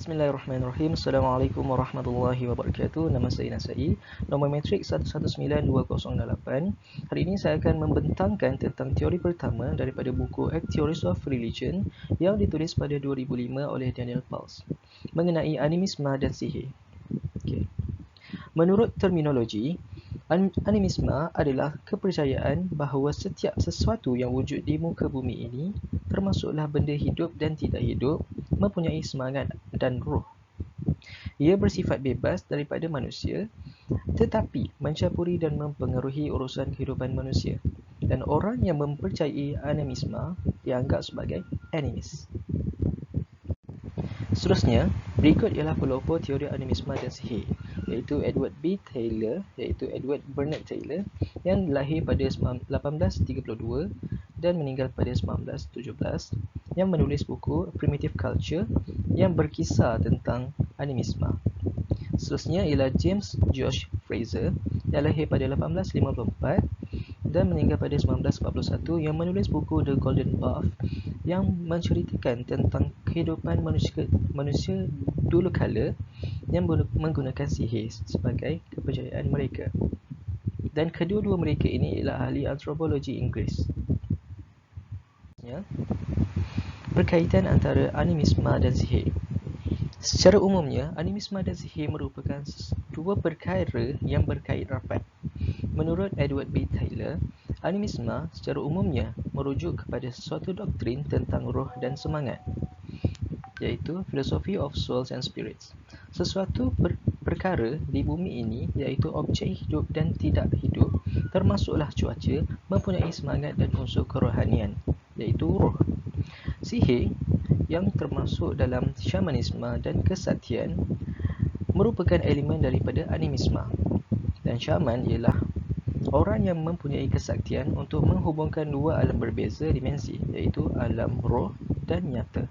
Bismillahirrahmanirrahim. Assalamualaikum warahmatullahi wabarakatuh. Nama saya Nasai, nombor metrik 119208. Hari ini saya akan membentangkan tentang teori pertama daripada buku A Theories of Religion yang ditulis pada 2005 oleh Daniel Pulse mengenai animisme dan sihir. Okay. Menurut terminologi, animisme adalah kepercayaan bahawa setiap sesuatu yang wujud di muka bumi ini, termasuklah benda hidup dan tidak hidup, mempunyai semangat dan roh. Ia bersifat bebas daripada manusia, tetapi mencampuri dan mempengaruhi urusan kehidupan manusia. Dan orang yang mempercayai animisme dianggap sebagai animis. Seterusnya, berikut ialah pelopor teori animisme dan sihir, iaitu Edward B. Taylor, iaitu Edward Bernard Taylor, yang lahir pada 1832 dan meninggal pada 1917, yang menulis buku Primitive Culture yang berkisar tentang animisme. Seterusnya ialah James George Frazer, yang lahir pada 1854 dan meninggal pada 1941, yang menulis buku The Golden Path yang menceritakan tentang kehidupan manusia dulu kala yang menggunakan sihir sebagai kepercayaan mereka. Dan kedua-dua mereka ini ialah ahli antropologi Inggeris. Berkaitan antara animisme dan sihir. Secara umumnya, animisme dan sihir merupakan dua perkara yang berkait rapat. Menurut Edward B. Taylor, animisme secara umumnya merujuk kepada sesuatu doktrin tentang roh dan semangat, iaitu Philosophy of Souls and Spirits. Sesuatu perkara di bumi ini, iaitu objek hidup dan tidak hidup, termasuklah cuaca, mempunyai semangat dan unsur kerohanian, iaitu roh. Sihir yang termasuk dalam shamanisme dan kesaktian merupakan elemen daripada animisme. Dan syaman ialah orang yang mempunyai kesaktian untuk menghubungkan dua alam berbeza dimensi, iaitu alam roh dan nyata.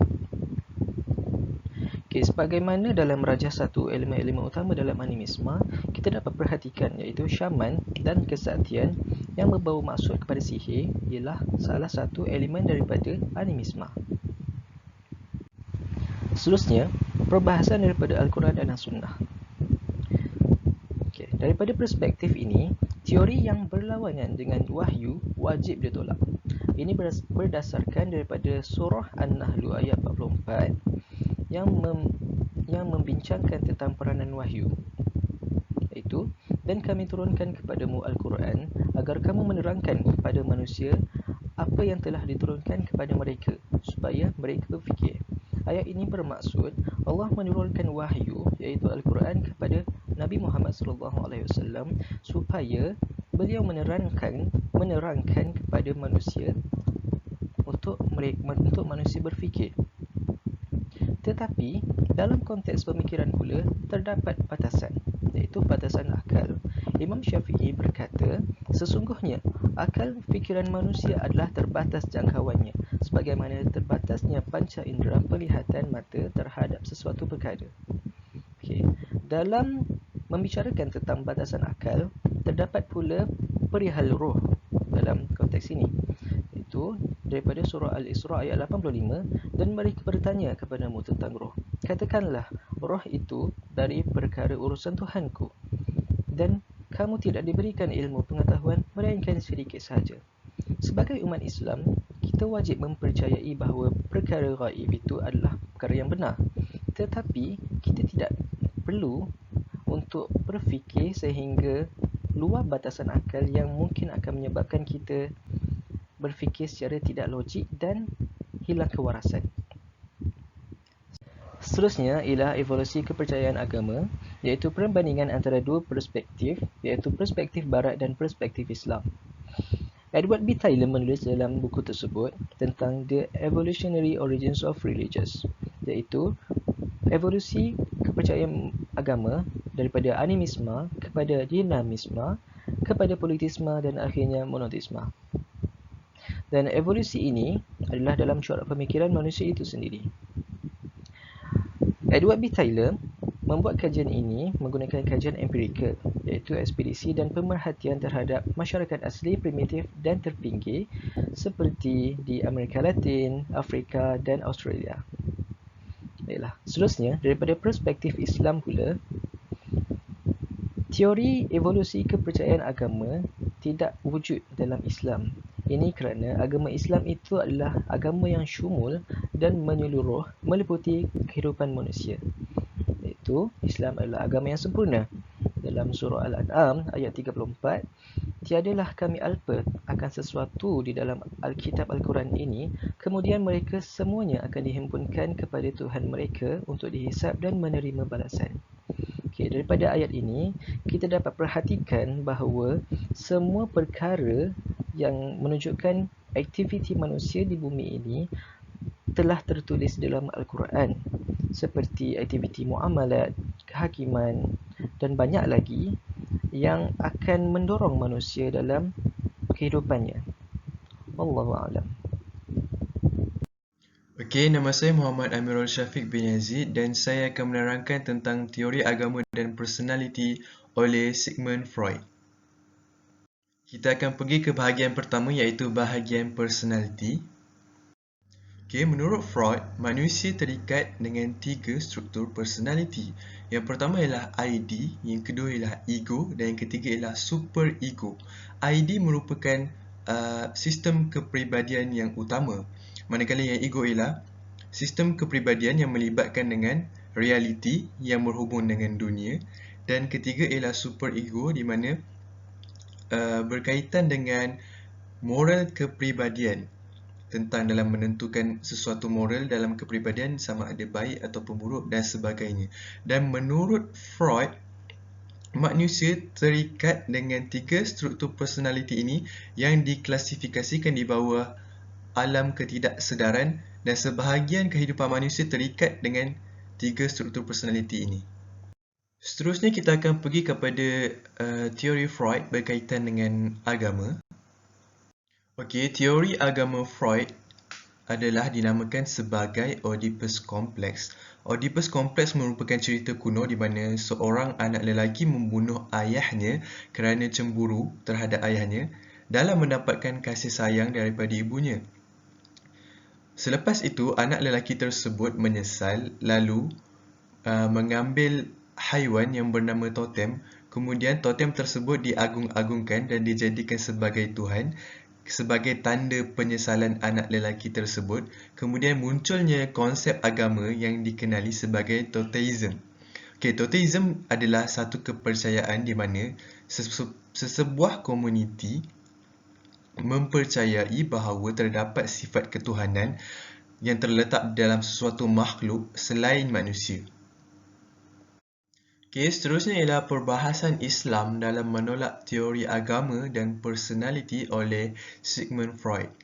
Okay, sebagaimana dalam rajah satu elemen-elemen utama dalam animisme, kita dapat perhatikan iaitu syaman dan kesaktian yang membawa maksud kepada sihir ialah salah satu elemen daripada animisme. Seterusnya, perbahasan daripada Al-Quran dan As-Sunnah. Okay, daripada perspektif ini, teori yang berlawanan dengan wahyu wajib ditolak. Ini berdasarkan daripada surah An-Nahl ayat 44 yang membincangkan tentang peranan wahyu, iaitu, dan kami turunkan kepadamu Al-Quran agar kamu menerangkan kepada manusia apa yang telah diturunkan kepada mereka supaya mereka berfikir. Ayat ini bermaksud Allah menurunkan wahyu, iaitu Al-Quran, kepada Nabi Muhammad SAW supaya beliau menerangkan kepada manusia untuk manusia berfikir. Tetapi dalam konteks pemikiran pula terdapat batasan, iaitu batasan akal. Imam Syafi'i berkata, sesungguhnya akal fikiran manusia adalah terbatas jangkauannya, sebagaimana terbatasnya panca indera penglihatan mata terhadap sesuatu perkara. Okay. Dalam membicarakan tentang batasan akal, terdapat pula perihal roh dalam konteks ini, iaitu daripada surah Al-Isra ayat 85, dan mereka bertanya kepadamu tentang roh. Katakanlah, roh itu dari perkara urusan Tuhanku, dan kamu tidak diberikan ilmu pengetahuan melainkan sedikit sahaja. Sebagai umat Islam, kita wajib mempercayai bahawa perkara gaib itu adalah perkara yang benar. Tetapi kita tidak perlu untuk berfikir sehingga luar batasan akal yang mungkin akan menyebabkan kita berfikir secara tidak logik dan hilang kewarasan. Seterusnya ialah evolusi kepercayaan agama, iaitu perbandingan antara dua perspektif, iaitu perspektif Barat dan perspektif Islam. Edward B. Taylor menulis dalam buku tersebut tentang The Evolutionary Origins of Religions, iaitu evolusi kepercayaan agama daripada animisme kepada dinamisme, kepada politisme dan akhirnya monoteisme. Dan evolusi ini adalah dalam corak pemikiran manusia itu sendiri. Edward B. Taylor membuat kajian ini menggunakan kajian empirikal, iaitu ekspedisi dan pemerhatian terhadap masyarakat asli primitif dan terpinggir seperti di Amerika Latin, Afrika dan Australia. Baiklah, seterusnya daripada perspektif Islam pula, teori evolusi kepercayaan agama tidak wujud dalam Islam. Ini kerana agama Islam itu adalah agama yang syumul dan menyeluruh meliputi kehidupan manusia. Iaitu, Islam adalah agama yang sempurna. Dalam surah Al-An'am ayat 34, tiadalah kami alpa akan sesuatu di dalam Alkitab Al-Quran ini, kemudian mereka semuanya akan dihimpunkan kepada Tuhan mereka untuk dihisap dan menerima balasan. Daripada ayat ini, kita dapat perhatikan bahawa semua perkara yang menunjukkan aktiviti manusia di bumi ini telah tertulis dalam Al-Quran, seperti aktiviti muamalat, kehakiman dan banyak lagi yang akan mendorong manusia dalam kehidupannya. Wallahu a'lam. Okey, nama saya Muhammad Amirul Syafiq bin Yazid dan saya akan menerangkan tentang teori agama dan personality oleh Sigmund Freud. Kita akan pergi ke bahagian pertama iaitu bahagian personality. Okey, menurut Freud, manusia terikat dengan 3 struktur personality. Yang pertama ialah ID, yang kedua ialah ego dan yang ketiga ialah super ego. ID merupakan sistem kepribadian yang utama, manakala yang ego ialah sistem kepribadian yang melibatkan dengan realiti yang berhubung dengan dunia, dan ketiga ialah super ego di mana berkaitan dengan moral kepribadian, tentang dalam menentukan sesuatu moral dalam kepribadian sama ada baik ataupun buruk dan sebagainya. Dan menurut Freud, manusia terikat dengan 3 struktur personality ini yang diklasifikasikan di bawah alam ketidaksedaran, dan sebahagian kehidupan manusia terikat dengan 3 struktur personality ini. Seterusnya kita akan pergi kepada teori Freud berkaitan dengan agama. Okey, teori agama Freud adalah dinamakan sebagai Oedipus Complex. Oedipus Complex merupakan cerita kuno di mana seorang anak lelaki membunuh ayahnya kerana cemburu terhadap ayahnya dalam mendapatkan kasih sayang daripada ibunya. Selepas itu, anak lelaki tersebut menyesal lalu mengambil haiwan yang bernama totem. Kemudian totem tersebut diagung-agungkan dan dijadikan sebagai Tuhan sebagai tanda penyesalan anak lelaki tersebut. Kemudian munculnya konsep agama yang dikenali sebagai Toteism. Okay, Toteism adalah satu kepercayaan di mana sesebuah komuniti mempercayai bahawa terdapat sifat ketuhanan yang terletak dalam sesuatu makhluk selain manusia. Okay, seterusnya ialah perbahasan Islam dalam menolak teori agama dan personality oleh Sigmund Freud.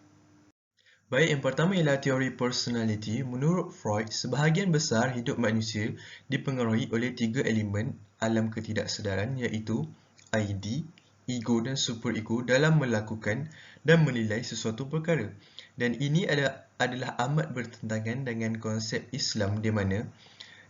Baik, yang pertama ialah teori personality. Menurut Freud, sebahagian besar hidup manusia dipengaruhi oleh 3 elemen alam ketidaksedaran iaitu ID, ego dan super ego dalam melakukan dan menilai sesuatu perkara. Dan ini adalah amat bertentangan dengan konsep Islam di mana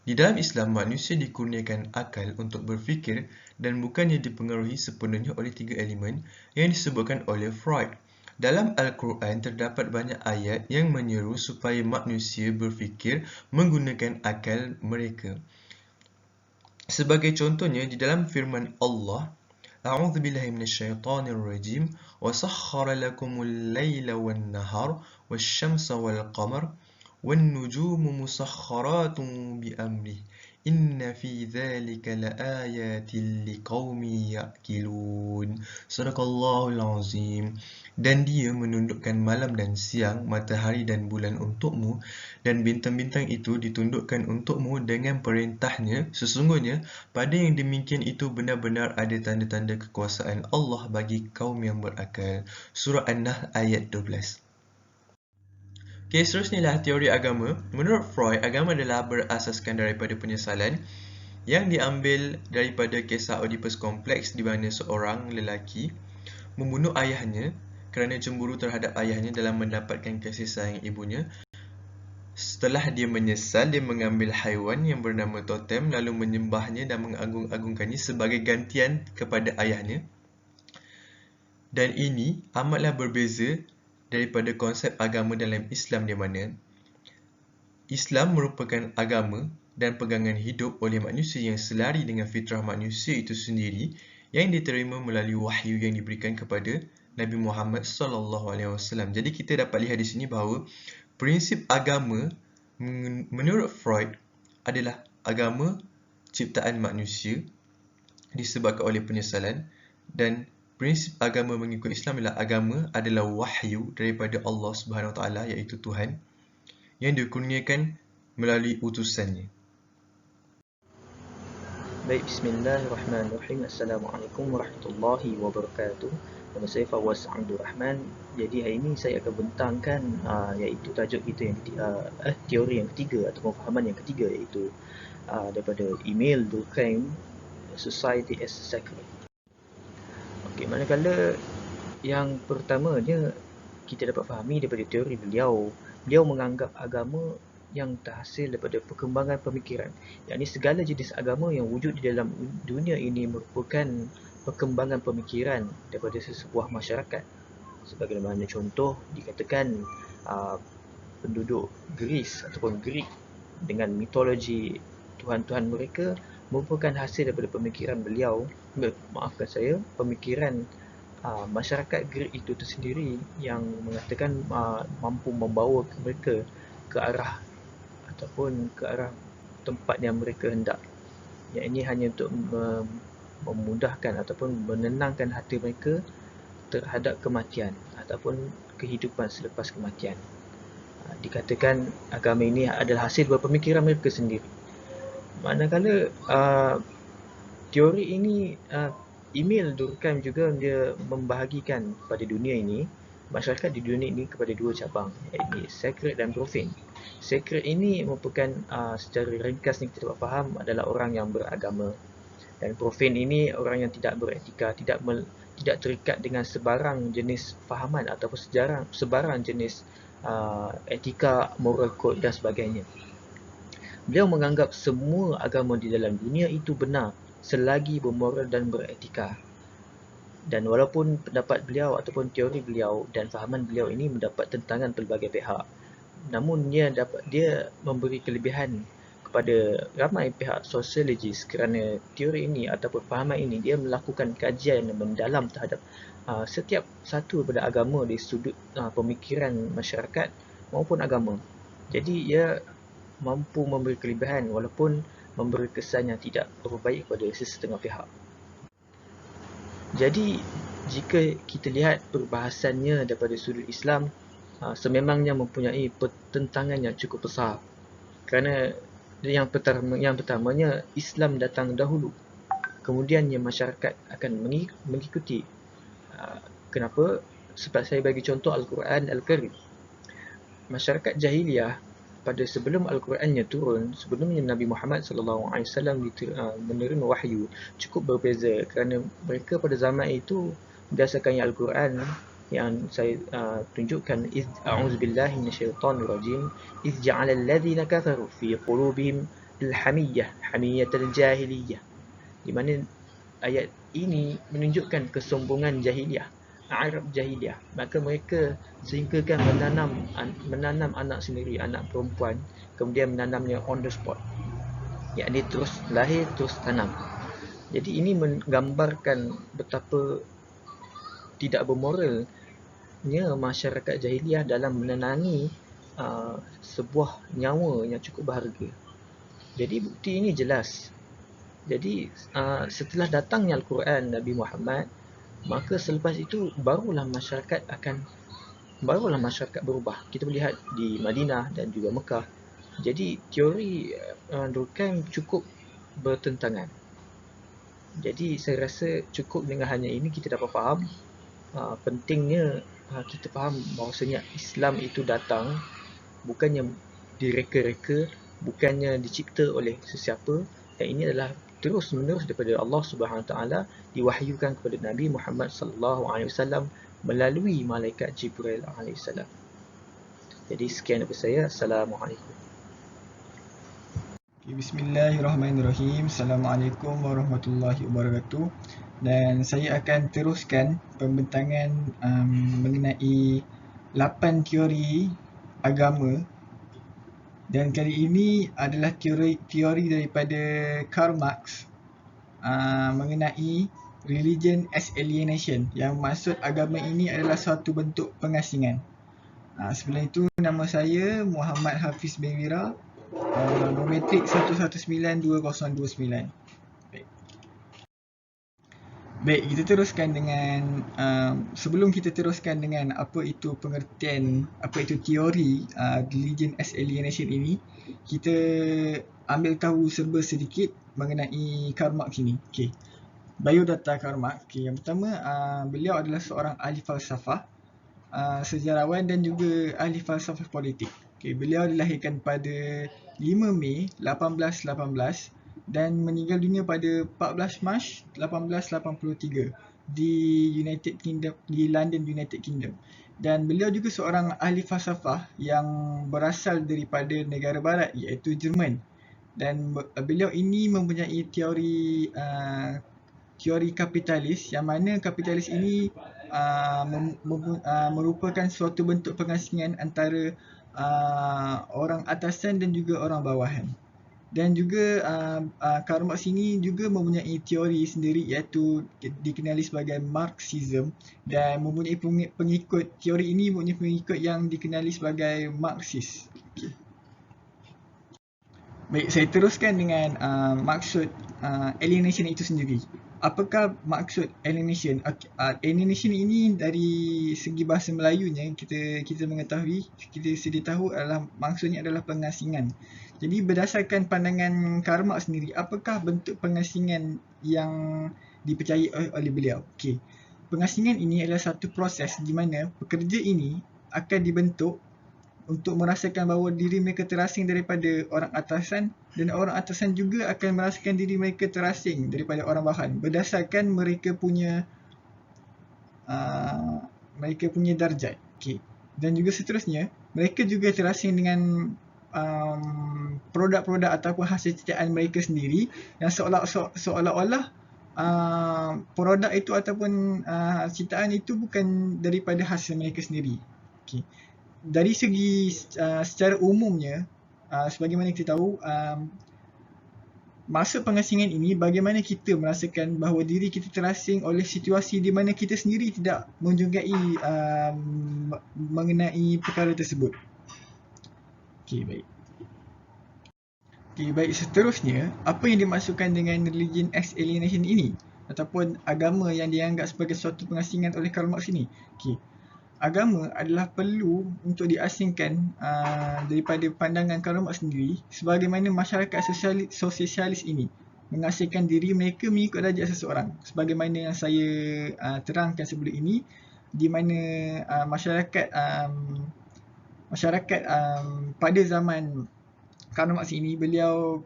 di dalam Islam manusia dikurniakan akal untuk berfikir dan bukannya dipengaruhi sepenuhnya oleh 3 elemen yang disebutkan oleh Freud. Dalam Al-Quran terdapat banyak ayat yang menyeru supaya manusia berfikir menggunakan akal mereka. Sebagai contohnya di dalam firman Allah, أعوذ بالله من الشيطان الرجيم وسخر لكم الليل والنهار والشمس والقمر والنجوم مسخرات بأمره إن في ذلك لآيات لقوم يأكلون صدق الله العظيم. Dan dia menundukkan malam dan siang, matahari dan bulan untukmu, dan bintang-bintang itu ditundukkan untukmu dengan perintahnya. Sesungguhnya, pada yang demikian itu benar-benar ada tanda-tanda kekuasaan Allah bagi kaum yang berakal. Surah An-Nahl ayat 12. Okay, seterusnya ialah teori agama. Menurut Freud, agama adalah berasaskan daripada penyesalan yang diambil daripada kisah Oedipus Complex di mana seorang lelaki membunuh ayahnya kerana cemburu terhadap ayahnya dalam mendapatkan kasih sayang ibunya. Setelah dia menyesal, dia mengambil haiwan yang bernama totem lalu menyembahnya dan mengagung-agungkannya sebagai gantian kepada ayahnya. Dan ini amatlah berbeza daripada konsep agama dalam Islam di mana Islam merupakan agama dan pegangan hidup oleh manusia yang selari dengan fitrah manusia itu sendiri yang diterima melalui wahyu yang diberikan kepada Nabi Muhammad SAW. Jadi kita dapat lihat di sini bahawa prinsip agama menurut Freud adalah agama ciptaan manusia disebabkan oleh penyesalan, dan prinsip agama mengikut Islam adalah wahyu daripada Allah Subhanahu Wa Taala, iaitu Tuhan, yang dikurniakan melalui utusannya. Baik, bismillahirrahmanirrahim. Assalamualaikum warahmatullahi wabarakatuh. Nama saya Fawaz Abdul Rahman. Jadi hari ini saya akan bentangkan iaitu tajuk kita yang teori yang ketiga atau pemahaman yang ketiga, iaitu daripada Emile Durkheim, Society as Sacred. Okey, manakala yang pertamanya kita dapat fahami daripada teori beliau menganggap agama yang terhasil daripada perkembangan pemikiran. Yakni segala jenis agama yang wujud di dalam dunia ini merupakan perkembangan pemikiran daripada sesebuah masyarakat. Sebagaimana contoh dikatakan penduduk Greece ataupun Greek dengan mitologi tuhan-tuhan mereka merupakan hasil daripada pemikiran pemikiran masyarakat Greek itu tersendiri, yang mengatakan mampu membawa mereka ke arah ataupun ke arah tempat yang mereka hendak. Yang ini hanya untuk memudahkan ataupun menenangkan hati mereka terhadap kematian ataupun kehidupan selepas kematian. Dikatakan agama ini adalah hasil daripada pemikiran mereka sendiri. Manakala teori ini Emile Durkheim juga dia membahagikan pada dunia ini, masyarakat di dunia ini, kepada dua cabang, iaitu sacred dan profane. Sacred ini merupakan secara ringkas yang kita dapat faham adalah orang yang beragama, dan profane ini orang yang tidak beretika, tidak terikat dengan sebarang jenis fahaman ataupun sebarang jenis etika, moral code dan sebagainya. Beliau menganggap semua agama di dalam dunia itu benar selagi bermoral dan beretika. Dan walaupun pendapat beliau ataupun teori beliau dan fahaman beliau ini mendapat tentangan pelbagai pihak, namun dia memberi kelebihan kepada ramai pihak sosiologis kerana teori ini ataupun fahaman ini dia melakukan kajian mendalam terhadap setiap satu daripada agama dari sudut pemikiran masyarakat maupun agama. Jadi ia mampu memberi kelebihan walaupun memberi kesan yang tidak berbaik kepada sesetengah pihak. Jadi jika kita lihat perbahasannya daripada sudut Islam, sememangnya mempunyai pertentangan yang cukup besar. Kerana yang pertamanya Islam datang dahulu, kemudiannya masyarakat akan mengikuti. Kenapa? Sebab saya bagi contoh Al-Quran Al-Karim. Masyarakat jahiliyah pada sebelum Al-Qurannya turun, sebelumnya Nabi Muhammad SAW menerima wahyu, cukup berbeza kerana mereka pada zaman itu berdasarkan Al-Quran yang saya tunjukkan, a'udzubillahi minasyaitonirrajim, iz ja'alal ladzina kafaru fi qulubihim hamiyatal jahiliyah, di mana ayat ini menunjukkan kesombongan jahiliyah, Arab jahiliyah. Maka mereka sehinggakan menanam anak sendiri, anak perempuan, kemudian menanamnya on the spot, yakni terus lahir terus tanam. Jadi ini menggambarkan betapa tidak bermoralnya masyarakat jahiliyah dalam menanami sebuah nyawa yang cukup berharga. Jadi bukti ini jelas. Jadi setelah datangnya Al-Quran Nabi Muhammad, maka selepas itu barulah masyarakat berubah. Kita melihat di Madinah dan juga Mekah. Jadi teori Durkheim cukup bertentangan. Jadi saya rasa cukup dengan hanya ini kita dapat faham pentingnya kita faham bahawasanya Islam itu datang bukannya direka-reka, bukannya dicipta oleh sesiapa, dan ini adalah terus menerus daripada Allah Subhanahu Wa Taala, diwahyukan kepada Nabi Muhammad sallallahu alaihi wasallam melalui malaikat Jibril alaihi salam. Jadi sekian daripada saya. Assalamualaikum. Bismillahirrahmanirrahim. Assalamualaikum warahmatullahi wabarakatuh. Dan saya akan teruskan pembentangan mengenai 8 teori agama Dan kali ini adalah teori daripada Karl Marx mengenai religion as alienation, yang maksud agama ini adalah suatu bentuk pengasingan. Sebelum itu, nama saya Muhammad Hafiz bin Wira, Nometrik 1192029. Baik, kita teruskan dengan sebelum kita teruskan dengan apa itu pengertian, apa itu teori religion as alienation ini, kita ambil tahu serba sedikit mengenai Karl Marx ini. Okey. Biodata Karl Marx. Okey, yang pertama, beliau adalah seorang ahli falsafah, sejarawan dan juga ahli falsafah politik. Okey, beliau dilahirkan pada 5 Mei 1818 dan meninggal dunia pada 14 Mac 1883 di United Kingdom, di London, United Kingdom. Dan beliau juga seorang ahli falsafah yang berasal daripada negara barat, iaitu Jerman. Dan beliau ini mempunyai teori kapitalis, yang mana kapitalis ini merupakan suatu bentuk pengasingan antara orang atasan dan juga orang bawahan. Dan juga Karl Marx ini juga mempunyai teori sendiri, iaitu dikenali sebagai Marxism, dan mempunyai pengikut, teori ini mempunyai pengikut yang dikenali sebagai Marxist. Okay. Baik, saya teruskan dengan maksud alienation itu sendiri. Apakah maksud alienation? Alienation ini dari segi bahasa Melayunya kita mengetahui, kita sedia tahu adalah maksudnya adalah pengasingan. Jadi berdasarkan pandangan Karl Marx sendiri, apakah bentuk pengasingan yang dipercayai oleh beliau? Okey. Pengasingan ini adalah satu proses di mana pekerja ini akan dibentuk untuk merasakan bahawa diri mereka terasing daripada orang atasan, dan orang atasan juga akan merasakan diri mereka terasing daripada orang bawahan berdasarkan mereka punya darjat. Okay. Dan juga seterusnya, mereka juga terasing dengan produk-produk ataupun hasil ciptaan mereka sendiri, yang seolah-olah produk itu ataupun ciptaan itu bukan daripada hasil mereka sendiri. Okay. Dari segi secara umumnya, sebagaimana kita tahu, maksud pengasingan ini bagaimana kita merasakan bahawa diri kita terasing oleh situasi di mana kita sendiri tidak menjumpai mengenai perkara tersebut. Okey, baik. Okey, baik, seterusnya, apa yang dimaksudkan dengan religion as alienation ini, ataupun agama yang dianggap sebagai suatu pengasingan oleh Karl Marx ini? Okey. Agama adalah perlu untuk diasingkan daripada pandangan Karl Marx sendiri, sebagaimana masyarakat sosialis ini mengasingkan diri mereka mengikut darjat seseorang, sebagaimana yang saya terangkan sebelum ini, di mana masyarakat pada zaman Karl Marx ini, beliau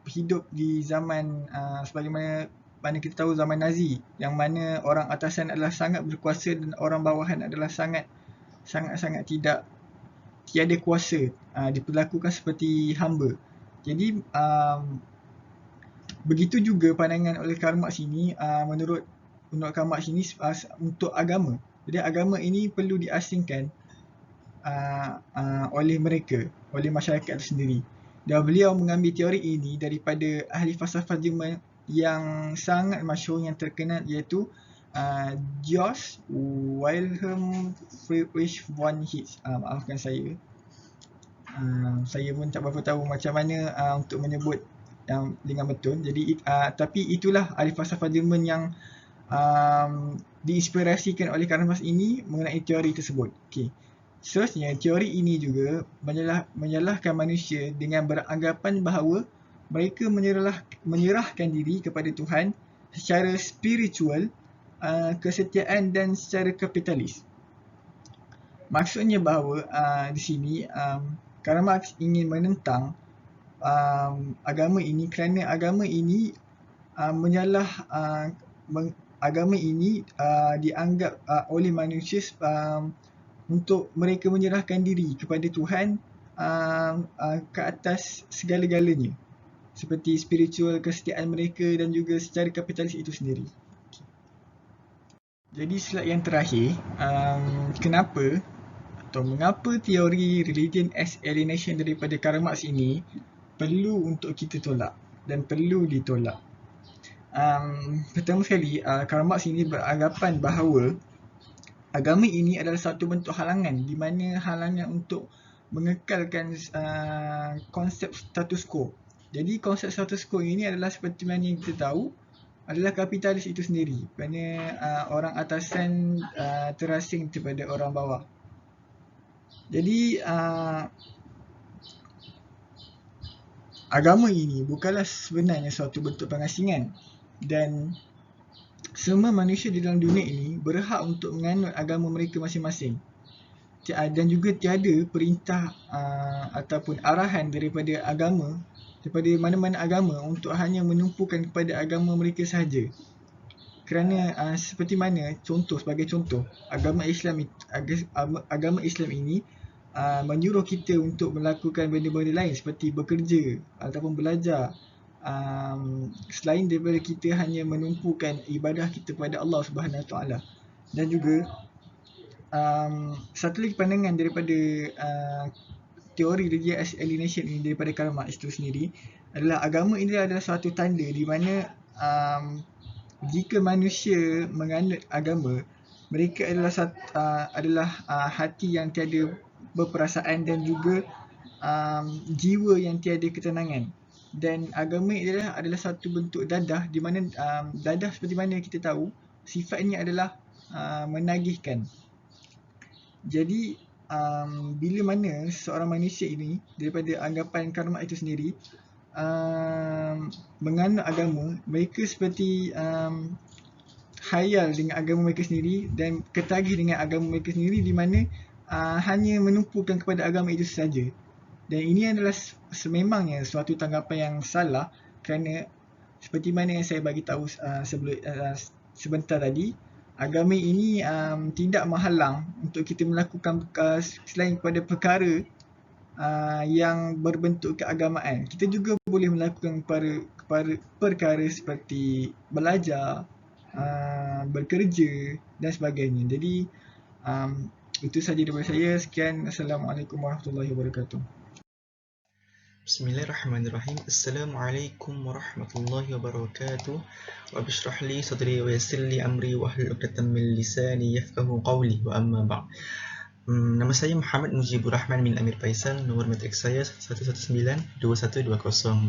hidup di zaman sebagaimana kita tahu zaman Nazi, yang mana orang atasan adalah sangat berkuasa dan orang bawahan adalah sangat tiada kuasa, diperlakukan seperti hamba. Jadi begitu juga pandangan oleh Karl Marx ini, menurut Karl Marx ini untuk agama. Jadi agama ini perlu diasingkan oleh masyarakat itu sendiri. Dan beliau mengambil teori ini daripada ahli falsafah Jerman yang sangat masyhur, yang terkenal, iaitu Georg Wilhelm Friedrich von Hitz. Maafkan saya. Saya pun tak berapa tahu macam mana untuk menyebut yang dengan betul. Jadi tapi itulah ahli falsafah Jerman yang diinspirasikan oleh Karl Marx ini mengenai teori tersebut. Okey. Seterusnya, teori ini juga menyalahkan manusia dengan beranggapan bahawa mereka menyerahkan diri kepada Tuhan secara spiritual, kesetiaan dan secara kapitalis. Maksudnya bahawa di sini Karl Marx ingin menentang agama ini, kerana agama ini dianggap oleh manusia untuk mereka menyerahkan diri kepada Tuhan ke atas segala-galanya, seperti spiritual, kesetiaan mereka dan juga secara kapitalis itu sendiri. Jadi slide yang terakhir, kenapa atau mengapa teori religion as alienation daripada Karl Marx ini perlu untuk kita tolak dan perlu ditolak. Pertama sekali, Karl Marx ini beranggapan bahawa agama ini adalah satu bentuk halangan, di mana halangan untuk mengekalkan konsep status quo. Jadi konsep status quo ini adalah seperti mana yang kita tahu adalah kapitalis itu sendiri, kerana orang atasan terasing kepada orang bawah. Jadi agama ini bukanlah sebenarnya suatu bentuk pengasingan, dan semua manusia di dalam dunia ini berhak untuk menganut agama mereka masing-masing. Dan juga tiada perintah ataupun arahan daripada agama, daripada mana-mana agama untuk hanya menumpukan kepada agama mereka sahaja. Kerana seperti mana sebagai contoh, agama Islam ini menyuruh kita untuk melakukan benda-benda lain seperti bekerja ataupun belajar, selain daripada kita hanya menumpukan ibadah kita kepada Allah Subhanahu Wa Taala. Dan juga satu lagi pandangan daripada teori religion as alienation ini daripada Karl Marx itu sendiri adalah agama ini adalah suatu tanda di mana jika manusia menganut agama, mereka adalah hati yang tiada berperasaan dan juga jiwa yang tiada ketenangan. Dan agama ini adalah satu bentuk dadah, di mana dadah seperti mana kita tahu sifatnya adalah menagihkan. Jadi bila mana seorang manusia ini daripada anggapan Karl Marx itu sendiri menganut agama, mereka seperti khayal dengan agama mereka sendiri dan ketagih dengan agama mereka sendiri, di mana hanya menumpukan kepada agama itu sahaja. Dan ini adalah sememangnya suatu tanggapan yang salah, kerana seperti mana yang saya bagi tahu sebentar tadi, agama ini tidak menghalang untuk kita melakukan selain kepada perkara yang berbentuk keagamaan. Kita juga boleh melakukan perkara seperti belajar, bekerja dan sebagainya. Jadi itu sahaja daripada saya. Sekian. Assalamualaikum warahmatullahi wabarakatuh. Bismillahirrahmanirrahim. Assalamualaikum warahmatullahi wabarakatuh. Rabbi shrah li sadri wa yassir li amri wahlul 'uqdatam min lisani yafqahu qawli, wa amma ba'd. Nama saya Muhammad Mujibur Rahman bin Amir Faisal. Nomor matrik saya 1192120.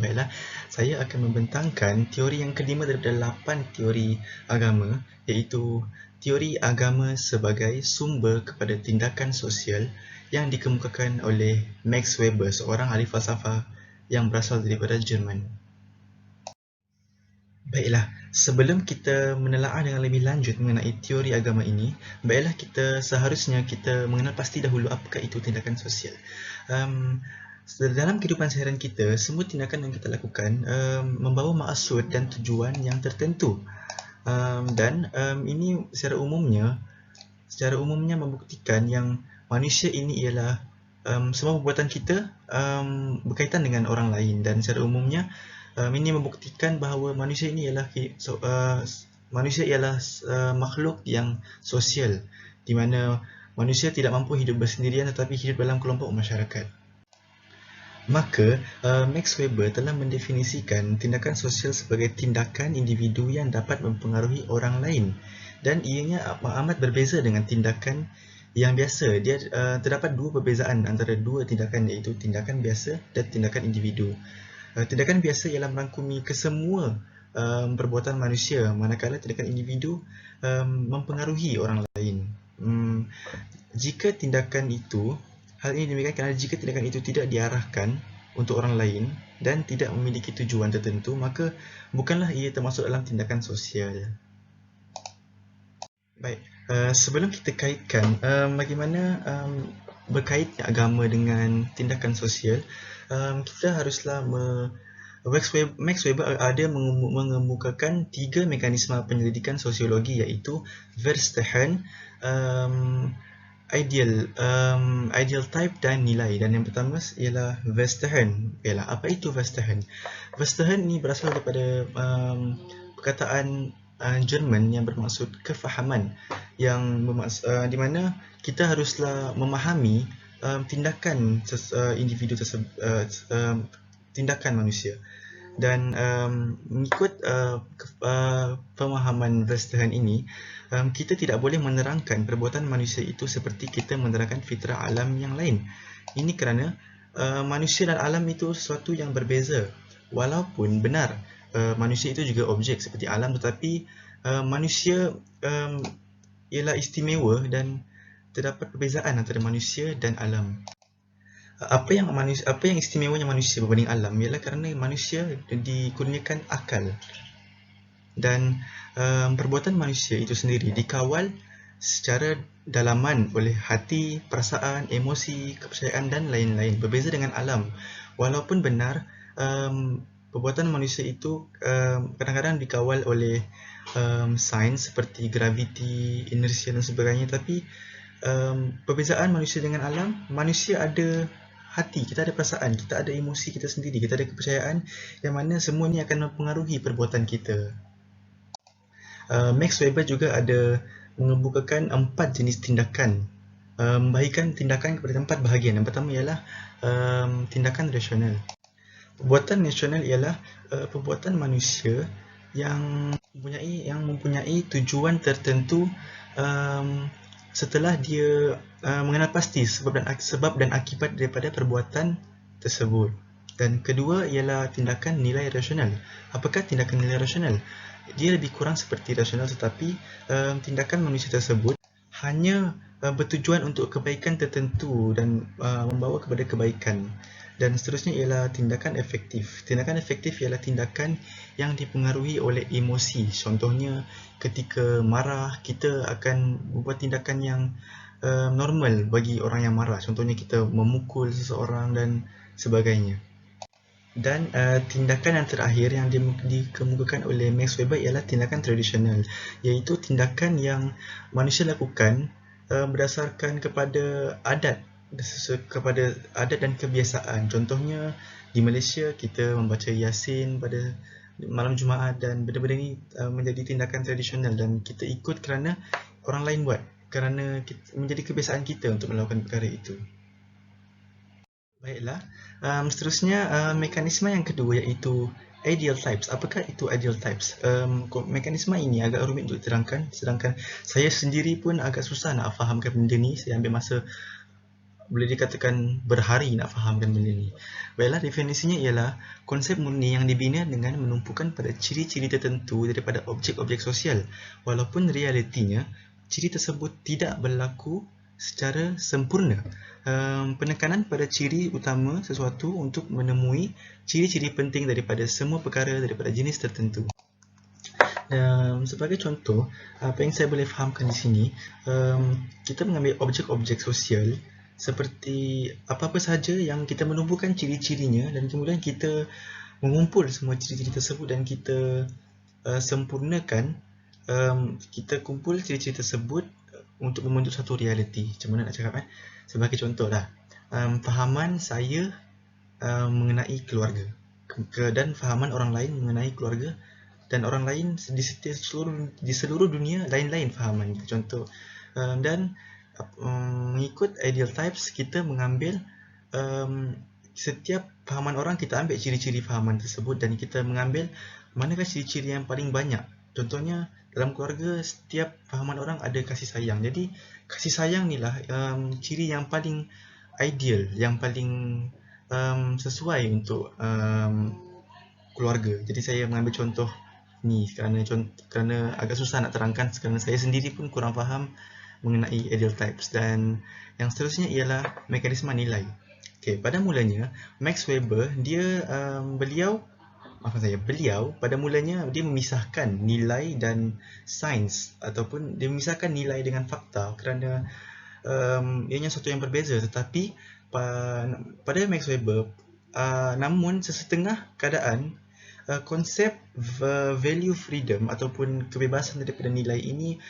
Baiklah, saya akan membentangkan teori yang kelima daripada 8 teori agama, iaitu teori agama sebagai sumber kepada tindakan sosial yang dikemukakan oleh Max Weber, seorang ahli falsafah yang berasal daripada Jerman. Baiklah, sebelum kita menelaah dengan lebih lanjut mengenai teori agama ini, baiklah seharusnya kita mengenal pasti dahulu apakah itu tindakan sosial. Dalam kehidupan seharian kita, semua tindakan yang kita lakukan membawa maksud dan tujuan yang tertentu. Dan ini secara umumnya membuktikan yang manusia ini ialah semua perbuatan kita berkaitan dengan orang lain, dan secara umumnya ini membuktikan bahawa manusia ini ialah makhluk yang sosial, di mana manusia tidak mampu hidup bersendirian tetapi hidup dalam kelompok masyarakat. Maka Max Weber telah mendefinisikan tindakan sosial sebagai tindakan individu yang dapat mempengaruhi orang lain, dan ianya amat berbeza dengan tindakan yang biasa. Dia terdapat dua perbezaan antara dua tindakan, iaitu tindakan biasa dan tindakan individu. Tindakan biasa ialah merangkumi kesemua perbuatan manusia, manakala tindakan individu mempengaruhi orang lain. Jika tindakan itu, hal ini demikian kerana jika tindakan itu tidak diarahkan untuk orang lain dan tidak memiliki tujuan tertentu, maka bukanlah ia termasuk dalam tindakan sosial. Baik, sebelum kita kaitkan bagaimana berkaitnya agama dengan tindakan sosial, kita haruslah Max Weber ada mengemukakan 3 mekanisme penyelidikan sosiologi, iaitu Verstehen, ideal type dan nilai. Dan yang pertama ialah Verstehen. Apa itu Verstehen? Verstehen ni berasal daripada perkataan Jerman yang bermaksud kefahaman, yang di mana kita haruslah memahami tindakan individu tersebut, tindakan manusia. Dan mengikut pemahaman Verstehen ini, kita tidak boleh menerangkan perbuatan manusia itu seperti kita menerangkan fitrah alam yang lain. Ini kerana manusia dan alam itu sesuatu yang berbeza. Walaupun benar manusia itu juga objek seperti alam, tetapi manusia ialah istimewa dan terdapat perbezaan antara manusia dan alam. Apa yang istimewanya manusia berbanding alam ialah kerana manusia dikurniakan akal, dan perbuatan manusia itu sendiri dikawal secara dalaman oleh hati, perasaan, emosi, kepercayaan dan lain-lain. Berbeza dengan alam. Walaupun benar perbuatan manusia itu kadang-kadang dikawal oleh sains seperti graviti, inersia dan sebagainya, tapi perbezaan manusia dengan alam, manusia ada hati, kita ada perasaan, kita ada emosi kita sendiri, kita ada kepercayaan, yang mana semua ni akan mempengaruhi perbuatan kita. Max Weber juga ada mengemukakan 4 jenis tindakan, membahagikan tindakan kepada 4 bahagian. Yang pertama ialah tindakan rasional. Perbuatan rasional ialah perbuatan manusia yang mempunyai tujuan tertentu setelah dia mengenal pasti sebab dan akibat daripada perbuatan tersebut. Dan kedua ialah tindakan nilai rasional. Apakah tindakan nilai rasional? Dia lebih kurang seperti rasional, tetapi tindakan manusia tersebut hanya bertujuan untuk kebaikan tertentu dan membawa kepada kebaikan. Dan seterusnya ialah tindakan efektif. Tindakan efektif ialah tindakan yang dipengaruhi oleh emosi. Contohnya, ketika marah, kita akan membuat tindakan yang normal bagi orang yang marah. Contohnya, kita memukul seseorang dan sebagainya. Dan tindakan yang terakhir yang dikemukakan oleh Max Weber ialah tindakan tradisional, iaitu tindakan yang manusia lakukan berdasarkan kepada adat dan kebiasaan. Contohnya, di Malaysia kita membaca Yasin pada malam Jumaat, dan benda-benda ini menjadi tindakan tradisional dan kita ikut kerana orang lain buat, kerana menjadi kebiasaan kita untuk melakukan perkara itu. Baiklah, seterusnya mekanisme yang kedua iaitu ideal types. Apakah itu ideal types? Mekanisme ini agak rumit untuk diterangkan, sedangkan saya sendiri pun agak susah nak fahamkan benda ni. Saya ambil masa, boleh dikatakan berhari nak fahamkan benda ni. Baiklah, definisinya ialah konsep murni yang dibina dengan menumpukan pada ciri-ciri tertentu daripada objek-objek sosial, walaupun realitinya ciri tersebut tidak berlaku secara sempurna. Penekanan pada ciri utama sesuatu untuk menemui ciri-ciri penting daripada semua perkara daripada jenis tertentu. Sebagai contoh, apa yang saya boleh fahamkan di sini, kita mengambil objek-objek sosial seperti apa-apa sahaja yang kita menumbuhkan ciri-cirinya, dan kemudian kita mengumpul semua ciri-ciri tersebut dan kita sempurnakan, kita kumpul ciri-ciri tersebut untuk membentuk satu realiti. Macam mana nak cakap? Sebagai contoh lah, fahaman saya mengenai keluarga dan fahaman orang lain mengenai keluarga, dan orang lain di seluruh dunia lain-lain fahaman. Contoh, dan mengikut ideal types, kita mengambil setiap fahaman orang, kita ambil ciri-ciri fahaman tersebut dan kita mengambil manakah ciri-ciri yang paling banyak. Contohnya, dalam keluarga, setiap fahaman orang ada kasih sayang. Jadi, kasih sayang ni lah ciri yang paling ideal, yang paling sesuai untuk keluarga. Jadi, saya mengambil contoh ni kerana agak susah nak terangkan, kerana saya sendiri pun kurang faham mengenai ideal types. Dan yang seterusnya ialah mekanisme nilai. Okay, pada mulanya Max Weber beliau pada mulanya dia memisahkan nilai dan sains, ataupun dia memisahkan nilai dengan fakta kerana ianya sesuatu yang berbeza. Tetapi pada Max Weber, namun sesetengah keadaan, konsep value freedom ataupun kebebasan daripada nilai ini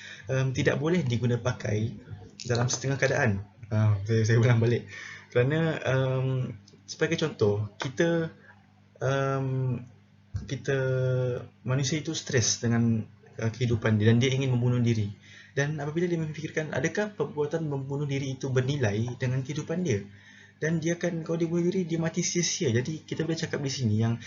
tidak boleh diguna pakai dalam setengah keadaan. Saya ulang balik. Kerana sebagai contoh, kita manusia itu stres dengan kehidupan dia dan dia ingin membunuh diri. Dan apabila dia memfikirkan adakah perbuatan membunuh diri itu bernilai dengan kehidupan dia, dan dia akan, kalau dia bunuh diri, dia mati sia-sia. Jadi kita boleh cakap di sini yang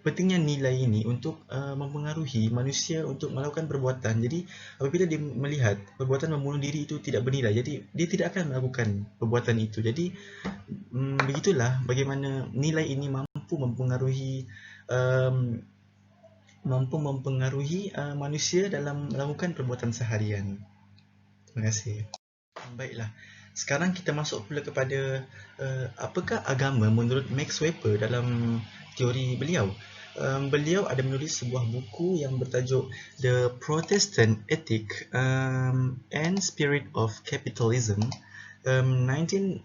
pentingnya nilai ini untuk mempengaruhi manusia untuk melakukan perbuatan. Jadi apabila dia melihat perbuatan membunuh diri itu tidak bernilai, jadi dia tidak akan melakukan perbuatan itu. Jadi begitulah bagaimana nilai ini mampu mempengaruhi manusia dalam melakukan perbuatan seharian. Terima kasih. Baiklah, sekarang kita masuk pula kepada apakah agama menurut Max Weber dalam teori beliau. Beliau ada menulis sebuah buku yang bertajuk The Protestant Ethic and Spirit of Capitalism 1904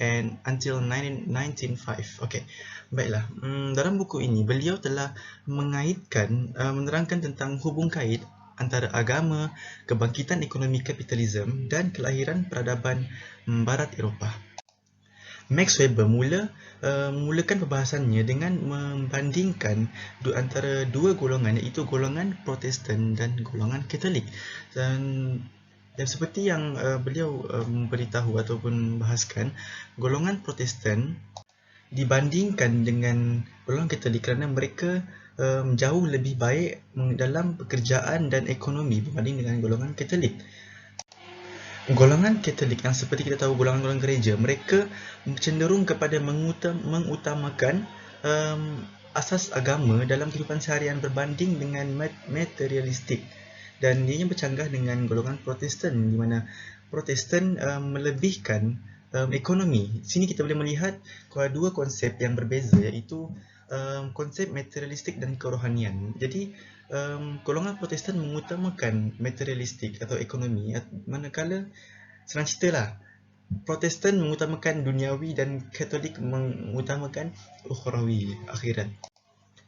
and until 1905. Okey, baiklah. Dalam buku ini beliau telah mengaitkan, menerangkan tentang hubung kait antara agama, kebangkitan ekonomi kapitalisme dan kelahiran peradaban Barat Eropah. Max Weber mulakan perbahasannya dengan membandingkan antara dua golongan, iaitu golongan Protestan dan golongan Katolik. Dan seperti yang beliau beritahu ataupun bahaskan, golongan Protestan dibandingkan dengan golongan Katolik kerana mereka jauh lebih baik dalam pekerjaan dan ekonomi berbanding dengan golongan Katolik. Golongan Katolik yang seperti kita tahu, golongan-golongan gereja, mereka cenderung kepada mengutamakan asas agama dalam kehidupan seharian berbanding dengan materialistik. Dan ianya bercanggah dengan golongan Protestan, di mana Protestan melebihkan ekonomi. Sini kita boleh melihat dua konsep yang berbeza, iaitu konsep materialistik dan kerohanian. Jadi golongan Protestan mengutamakan materialistik atau ekonomi, manakala senang ceritalah Protestan mengutamakan duniawi dan Katolik mengutamakan ukhrawi, akhirat.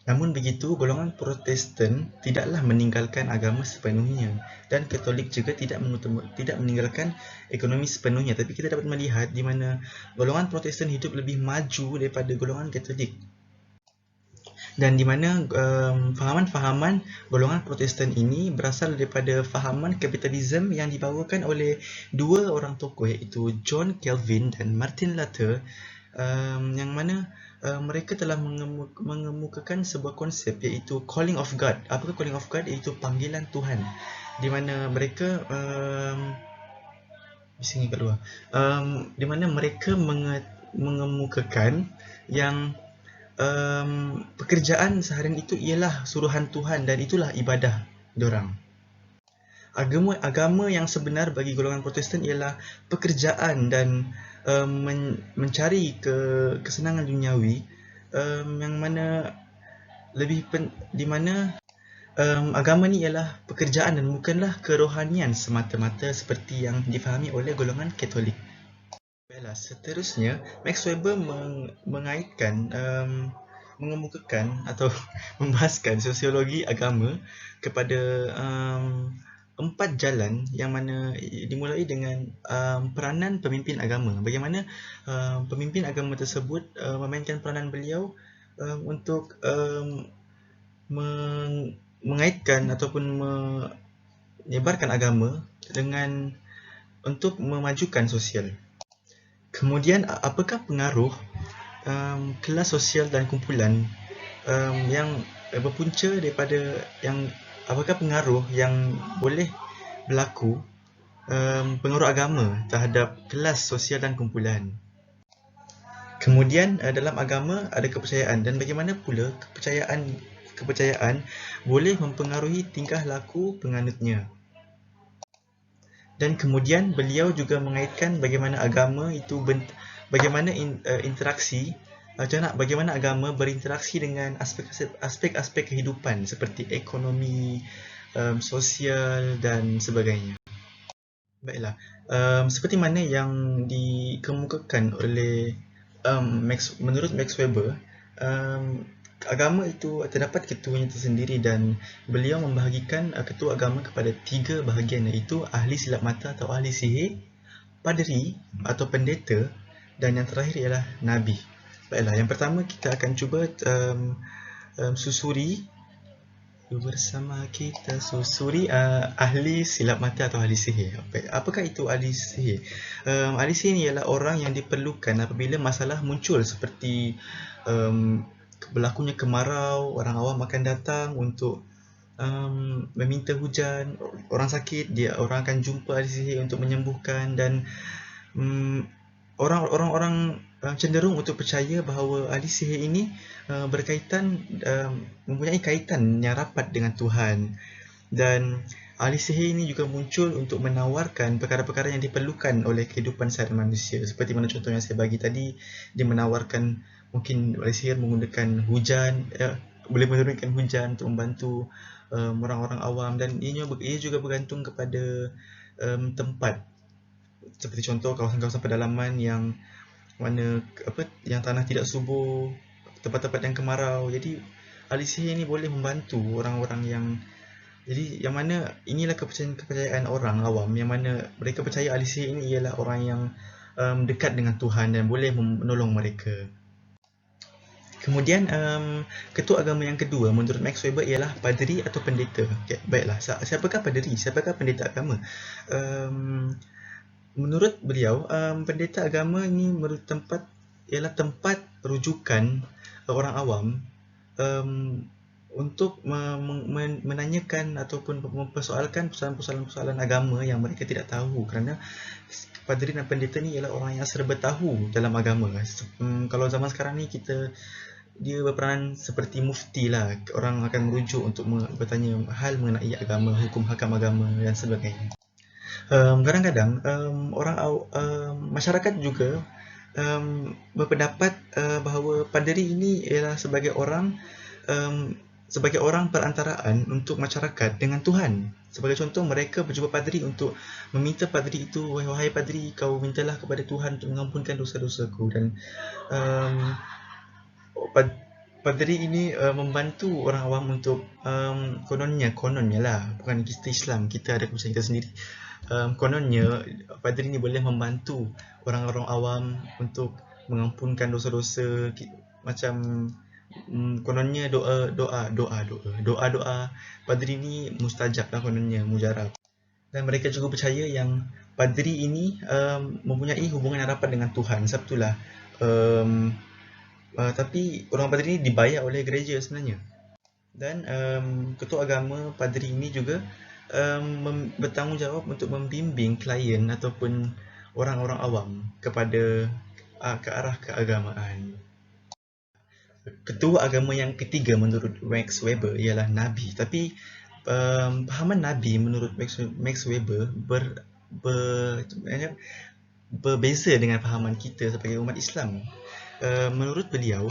Namun begitu, golongan Protestan tidaklah meninggalkan agama sepenuhnya dan Katolik juga tidak meninggalkan ekonomi sepenuhnya, tapi kita dapat melihat di mana golongan Protestan hidup lebih maju daripada golongan Katolik. Dan di mana fahaman-fahaman golongan Protestan ini berasal daripada fahaman kapitalisme yang dibawakan oleh dua orang tokoh, iaitu John Calvin dan Martin Luther, yang mana mereka telah mengemukakan sebuah konsep, iaitu calling of God. Apakah calling of God? Iaitu panggilan Tuhan, di mana mereka di mana mereka mengemukakan yang pekerjaan seharian itu ialah suruhan Tuhan dan itulah ibadah diorang. Agama yang sebenar bagi golongan Protestan ialah pekerjaan dan mencari kesenangan duniawi, yang mana di mana agama ni ialah pekerjaan dan bukanlah kerohanian semata-mata seperti yang difahami oleh golongan Katolik. Baiklah, seterusnya Max Weber mengaitkan, mengemukakan atau membahaskan sosiologi agama kepada 4 jalan, yang mana dimulai dengan peranan pemimpin agama. Bagaimana pemimpin agama tersebut memainkan peranan beliau untuk mengaitkan ataupun menyebarkan agama dengan untuk memajukan sosial. Kemudian, apakah pengaruh kelas sosial dan kumpulan yang berpunca daripada apakah pengaruh yang boleh berlaku pengaruh agama terhadap kelas sosial dan kumpulan. Kemudian dalam agama ada kepercayaan, dan bagaimana pula kepercayaan boleh mempengaruhi tingkah laku penganutnya. Dan kemudian beliau juga mengaitkan bagaimana agama itu bagaimana interaksi, bagaimana agama berinteraksi dengan aspek-aspek kehidupan seperti ekonomi, sosial dan sebagainya. Baiklah, seperti mana yang dikemukakan oleh menurut Max Weber, agama itu terdapat ketuanya tersendiri dan beliau membahagikan ketua agama kepada 3 bahagian, iaitu ahli silap mata atau ahli sihir, paderi atau pendeta, dan yang terakhir ialah nabi. Baiklah, yang pertama kita akan cuba susuri bersama kita susuri ahli silap mata atau ahli sihir. Apakah itu ahli sihir? Ahli sihir ni ialah orang yang diperlukan apabila masalah muncul seperti berlakunya kemarau, orang awam akan datang untuk meminta hujan, orang sakit, orang akan jumpa ahli sihir untuk menyembuhkan, dan orang-orang cenderung untuk percaya bahawa ahli sihir ini mempunyai kaitan yang rapat dengan Tuhan. Dan ahli sihir ini juga muncul untuk menawarkan perkara-perkara yang diperlukan oleh kehidupan seharian manusia. Seperti mana contoh yang saya bagi tadi, dia menawarkan mungkin ahli sihir menggunakan hujan, boleh menurunkan hujan untuk membantu orang-orang awam, dan ia juga bergantung kepada tempat. Seperti contoh kawasan-kawasan pedalaman yang yang tanah tidak subur, tempat-tempat yang kemarau. Jadi ahli sihir ini boleh membantu orang-orang yang mana inilah kepercayaan orang awam, yang mana mereka percaya ahli sihir ini ialah orang yang dekat dengan Tuhan dan boleh menolong mereka. Kemudian ketua agama yang kedua menurut Max Weber ialah padri atau pendeta. Okay, baiklah, siapakah padri? Siapakah pendeta agama? Menurut beliau, pendeta agama ini ialah tempat rujukan orang awam untuk menanyakan ataupun mempersoalkan persoalan-persoalan agama yang mereka tidak tahu, kerana padri dan pendeta ni ialah orang yang serba tahu dalam agama. Kalau zaman sekarang ni dia berperanan seperti mufti lah. Orang akan merujuk untuk bertanya hal mengenai agama, hukum hakam agama dan sebagainya. Kadang-kadang masyarakat juga berpendapat bahawa padri ini ialah sebagai orang perantaraan untuk masyarakat dengan Tuhan. Sebagai contoh, mereka berjumpa padri untuk meminta padri itu, wahai padri, kau mintalah kepada Tuhan untuk mengampunkan dosa-dosaku. Dan padri ini membantu orang awam untuk kononnya lah, bukan kita Islam, kita ada kepercayaan kita sendiri. Kononnya padri ini boleh membantu orang-orang awam untuk mengampunkan dosa-dosa, macam kononnya doa padri ini mustajab lah, kononnya mujarab. Dan mereka juga percaya yang padri ini mempunyai hubungan yang rapat dengan Tuhan. Sebab itulah tapi orang padri ini dibayar oleh gereja sebenarnya. Dan ketua agama padri ini juga bertanggungjawab untuk membimbing klien ataupun orang-orang awam ke arah keagamaan. Ketua agama yang ketiga menurut Max Weber ialah Nabi. Tapi pahaman Nabi menurut Max Weber berbeza dengan pahaman kita sebagai umat Islam. Menurut beliau,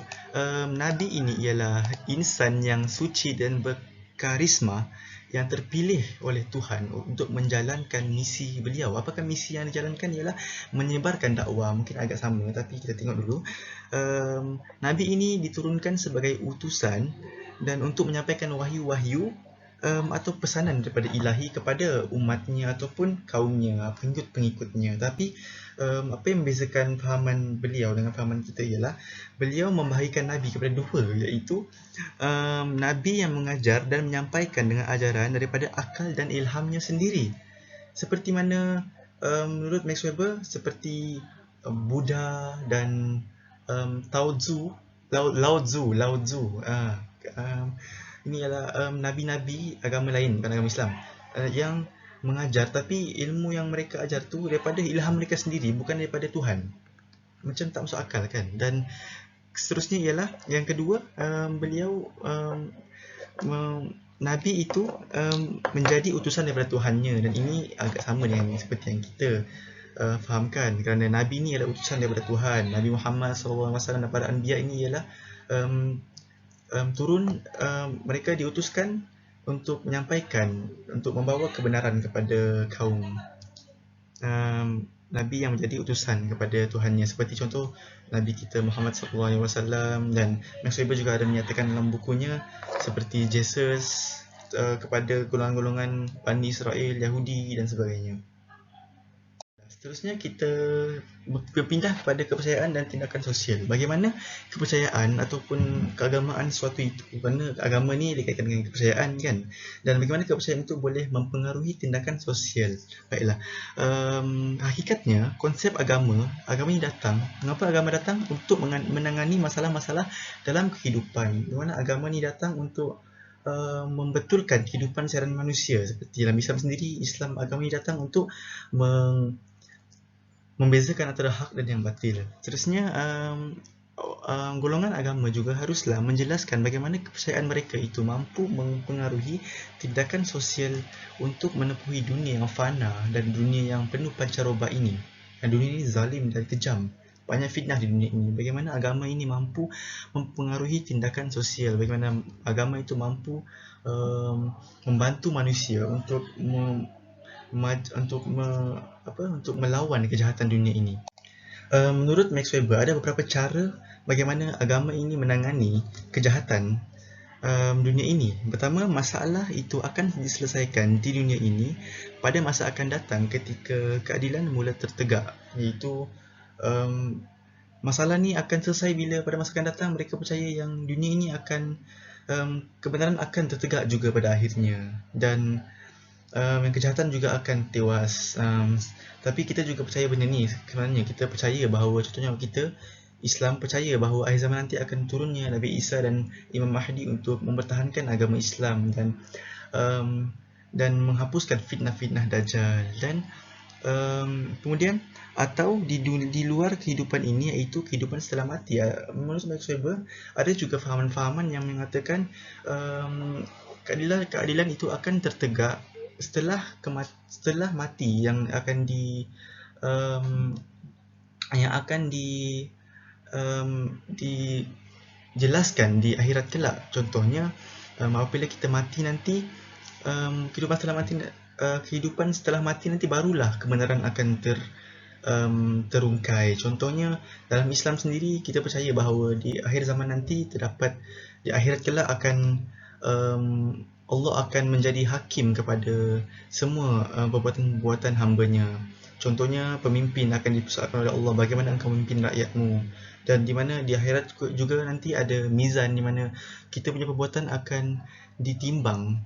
Nabi ini ialah insan yang suci dan berkarisma yang terpilih oleh Tuhan untuk menjalankan misi beliau. Apakah misi yang dijalankan? Ialah menyebarkan dakwah. Mungkin agak sama, tapi kita tengok dulu. Nabi ini diturunkan sebagai utusan dan untuk menyampaikan wahyu-wahyu atau pesanan daripada ilahi kepada umatnya ataupun kaumnya, pengikut-pengikutnya. Tapi apa yang membezakan fahaman beliau dengan fahaman kita ialah beliau membahagikan Nabi kepada dua, iaitu Nabi yang mengajar dan menyampaikan dengan ajaran daripada akal dan ilhamnya sendiri. Seperti mana menurut Max Weber, seperti Buddha dan Lao Tzu. Ini adalah nabi-nabi agama lain, bukan agama Islam, yang mengajar, tapi ilmu yang mereka ajar tu daripada ilham mereka sendiri, bukan daripada Tuhan. Macam tak masuk akal kan? Dan seterusnya ialah yang kedua, beliau Nabi itu menjadi utusan daripada Tuhannya, dan ini agak sama dengan seperti yang kita fahamkan, kerana Nabi ni adalah utusan daripada Tuhan. Nabi Muhammad SAW dan para anbiya ini ialah mereka diutuskan untuk menyampaikan, untuk membawa kebenaran kepada kaum. Nabi yang menjadi utusan kepada Tuhannya, seperti contoh Nabi kita Muhammad SAW. Dan Max Weber juga ada menyatakan dalam bukunya seperti Jesus kepada golongan-golongan Bani Israel, Yahudi dan sebagainya. Seterusnya kita berpindah kepada kepercayaan dan tindakan sosial. Bagaimana kepercayaan ataupun keagamaan suatu itu, kerana agama ni dikaitkan dengan kepercayaan kan, dan bagaimana kepercayaan itu boleh mempengaruhi tindakan sosial. Baiklah, hakikatnya konsep agama ini datang, mengapa agama datang? Untuk menangani masalah-masalah dalam kehidupan. Di mana agama ni datang untuk membetulkan kehidupan seharian manusia. Seperti dalam Islam sendiri, agama ini datang untuk membezakan antara hak dan yang batil. Seterusnya, golongan agama juga haruslah menjelaskan bagaimana kepercayaan mereka itu mampu mempengaruhi tindakan sosial untuk menepuhi dunia yang fana dan dunia yang penuh pancaroba ini. Dan dunia ini zalim dan kejam. Banyak fitnah di dunia ini. Bagaimana agama ini mampu mempengaruhi tindakan sosial, bagaimana agama itu mampu membantu manusia untuk melawan kejahatan dunia ini. Menurut Max Weber, ada beberapa cara bagaimana agama ini menangani kejahatan dunia ini. Pertama, masalah itu akan diselesaikan di dunia ini pada masa akan datang ketika keadilan mula tertegak. Iaitu masalah ni akan selesai bila pada masa akan datang mereka percaya yang dunia ini akan kebenaran akan tertegak juga pada akhirnya, dan yang kejahatan juga akan tewas. Tapi kita juga percaya benda ni. Sebenarnya kita percaya bahawa, contohnya kita Islam percaya bahawa akhir zaman nanti akan turunnya Nabi Isa dan Imam Mahdi untuk mempertahankan agama Islam dan menghapuskan fitnah-fitnah Dajjal. Dan kemudian atau di luar kehidupan ini, iaitu kehidupan setelah mati. Menurut Max Weber, ada juga fahaman-fahaman yang mengatakan keadilan itu akan tertegak setelah mati, yang akan dijelaskan di akhirat kelak. Contohnya, apabila kita mati nanti, kehidupan setelah mati nanti barulah kebenaran akan terungkai. Contohnya, dalam Islam sendiri kita percaya bahawa di akhir zaman nanti di akhirat kelak Allah akan menjadi hakim kepada semua perbuatan-perbuatan hamba-Nya. Contohnya, pemimpin akan dipersoalkan oleh Allah, bagaimana engkau memimpin rakyatmu. Dan di mana di akhirat juga nanti ada mizan, di mana kita punya perbuatan akan ditimbang,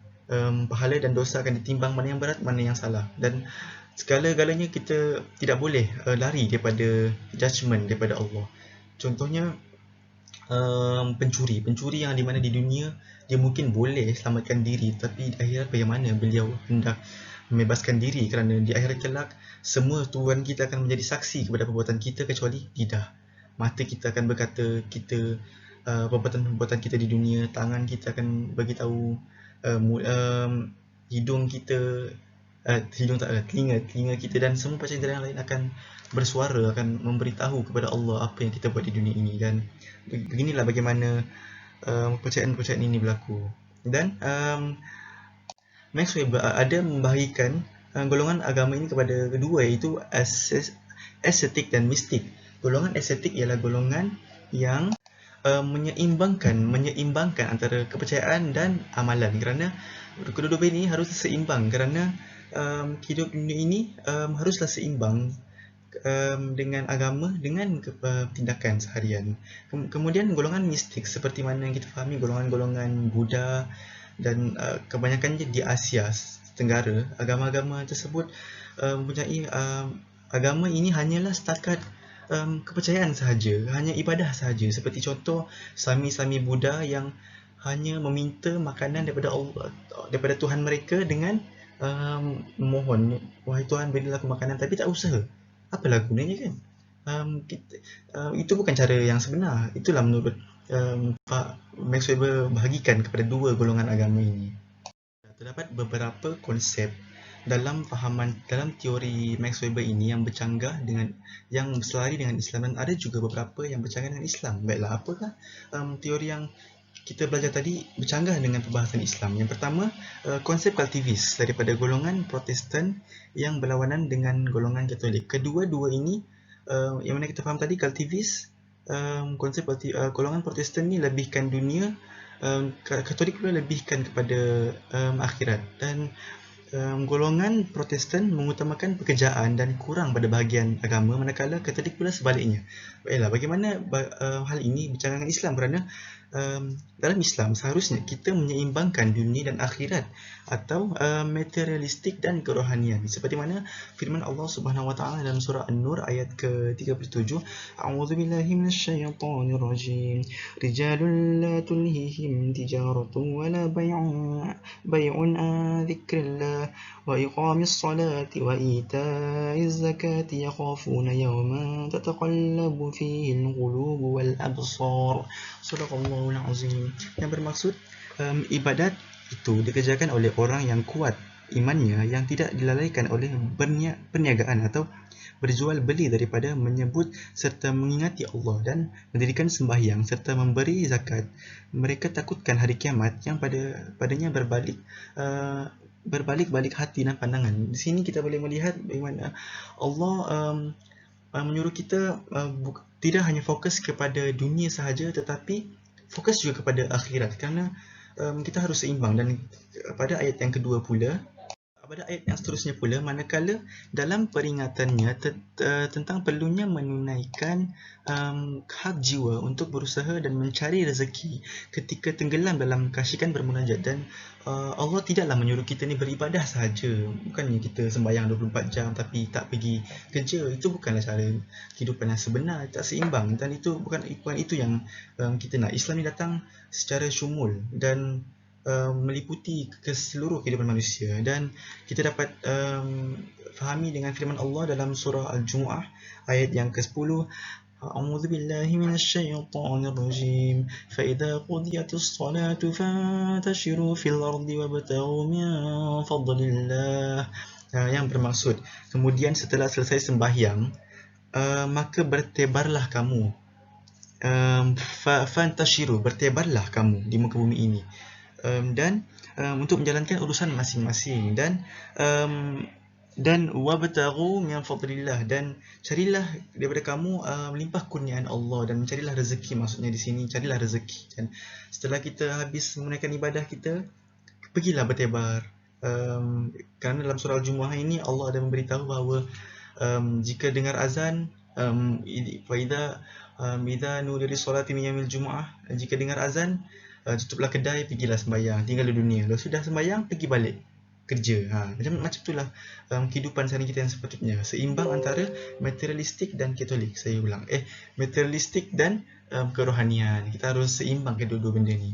pahala dan dosa akan ditimbang, mana yang berat, mana yang salah. Dan segala-galanya kita tidak boleh lari daripada judgement daripada Allah. Contohnya, pencuri yang di mana di dunia dia mungkin boleh selamatkan diri, tapi di akhirat bagaimana beliau hendak membebaskan diri, kerana di akhirat kelak semua tuan kita akan menjadi saksi kepada perbuatan kita kecuali lidah. Mata kita akan berkata perbuatan-perbuatan kita di dunia, tangan kita akan bagi tahu, telinga kita dan semua pasien yang lain akan bersuara, akan memberitahu kepada Allah apa yang kita buat di dunia ini. Dan beginilah bagaimana percayaan-percayaan ini berlaku. Dan Max Weber ada membahagikan golongan agama ini kepada kedua, iaitu estetik dan mistik. Golongan estetik ialah golongan yang menyeimbangkan antara kepercayaan dan amalan, kerana kedua-dua ini harus seimbang, kerana hidup dunia ini haruslah seimbang dengan agama dengan tindakan seharian. Kemudian golongan mistik, seperti mana yang kita fahami, golongan-golongan Buddha dan kebanyakannya di Asia Tenggara, agama-agama tersebut mempunyai agama ini hanyalah setakat kepercayaan sahaja, hanya ibadah sahaja. Seperti contoh sami-sami Buddha yang hanya meminta makanan daripada Allah, daripada Tuhan mereka dengan memohon, wahai Tuhan berilah aku makanan, tapi tak usaha. Apalah gunanya kan? Itu bukan cara yang sebenar. Itulah menurut Pak Max Weber bahagikan kepada dua golongan agama ini. Terdapat beberapa konsep dalam teori Max Weber ini yang selari dengan Islam, dan ada juga beberapa yang bercanggah dengan Islam. Baiklah, apakah teori yang kita belajar tadi bercanggah dengan perbahasan Islam? Yang pertama, konsep kultivis daripada golongan Protestan yang berlawanan dengan golongan Katolik. Kedua-dua ini, yang mana kita faham tadi, kultivis, konsep golongan Protestan ni lebihkan dunia, Katolik pula lebihkan kepada akhirat. Dan golongan Protestan mengutamakan pekerjaan dan kurang pada bahagian agama, manakala Katolik pula sebaliknya. Baiklah, bagaimana hal ini bincang dengan Islam? Kerana dalam Islam seharusnya kita menyeimbangkan dunia dan akhirat atau materialistik dan kerohanian. Seperti mana firman Allah Subhanahu Wa Taala dalam surah An-Nur ayat ke-37, A'udzubillahi minasyaitonir rajim. Rijalun la tulhihim tijaratun wala bai'un an dzikrillah wa iqamis salati wa ita'iz zakati yakhafuna yawman tataqallabu fihi al-qulubu wal absar. Sadaqallahul azim. Yang bermaksud ibadat itu dikerjakan oleh orang yang kuat imannya, yang tidak dilalaikan oleh perniagaan atau berjual beli daripada menyebut serta mengingati Allah dan mendirikan sembahyang serta memberi zakat. Mereka takutkan hari kiamat yang padanya berbalik-balik hati dan pandangan. Di sini kita boleh melihat bagaimana Allah menyuruh kita tidak hanya fokus kepada dunia sahaja, tetapi fokus juga kepada akhirat, kerana kita harus seimbang. Dan pada ayat yang kedua pula, pada ayat yang seterusnya pula, manakala dalam peringatannya tentang perlunya menunaikan hak jiwa untuk berusaha dan mencari rezeki ketika tenggelam dalam kasyikan bermunajat. Dan Allah tidaklah menyuruh kita ni beribadah sahaja, bukannya kita sembahyang 24 jam tapi tak pergi kerja. Itu bukanlah cara kehidupan yang sebenar, tak seimbang, dan itu bukan itu yang kita nak. Islam ni datang secara syumul dan meliputi ke seluruh kehidupan manusia. Dan kita dapat fahami dengan firman Allah dalam surah Al-Jumu'ah ayat yang ke-10, A'udzu billahi minasyaitonir rajim. Fa idza qudiyatis salatu fantashiru fil ardi wabtaghu min fadlillah. Yang bermaksud, kemudian setelah selesai sembahyang, maka bertebarlah kamu. Fantashiru, bertebarlah kamu di muka bumi ini. Dan untuk menjalankan urusan masing-masing, dan wabtaghu min fadlillah, dan carilah daripada kamu melimpah kurniaan Allah, dan carilah rezeki. Maksudnya di sini carilah rezeki. Dan setelah kita habis menunaikan ibadah kita, pergilah bertebar. Kerana dalam surah Al-Jumu'ah ini Allah ada memberitahu bahawa jika dengar azan, idza nudiya lis-salati min yaumil jumu'ah, jika dengar azan, tutuplah kedai, pergilah sembahyang, tinggal di dunia. Lepas sudah sembahyang, pergi balik kerja. Macam itulah kehidupan sehari kita yang sepatutnya, seimbang antara materialistik dan Katolik. Saya ulang, materialistik dan kerohanian. Kita harus seimbang kedua-dua benda ni.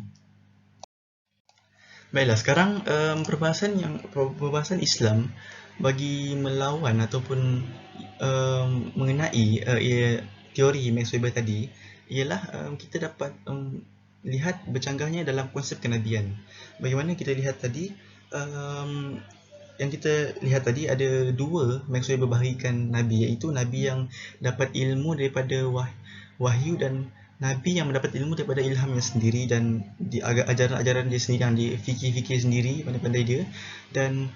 Baiklah, sekarang perbahasan Islam bagi melawan ataupun mengenai teori Max Weber tadi ialah kita dapat lihat bercanggahnya dalam konsep kenabian. Bagaimana kita lihat tadi, yang kita lihat tadi ada dua Max Weber bahagikan Nabi, iaitu Nabi yang dapat ilmu daripada wahyu dan Nabi yang mendapat ilmu daripada ilhamnya sendiri dan di ajaran-ajaran dia sendiri, yang di fikir-fikir sendiri, pandai-pandai dia. Dan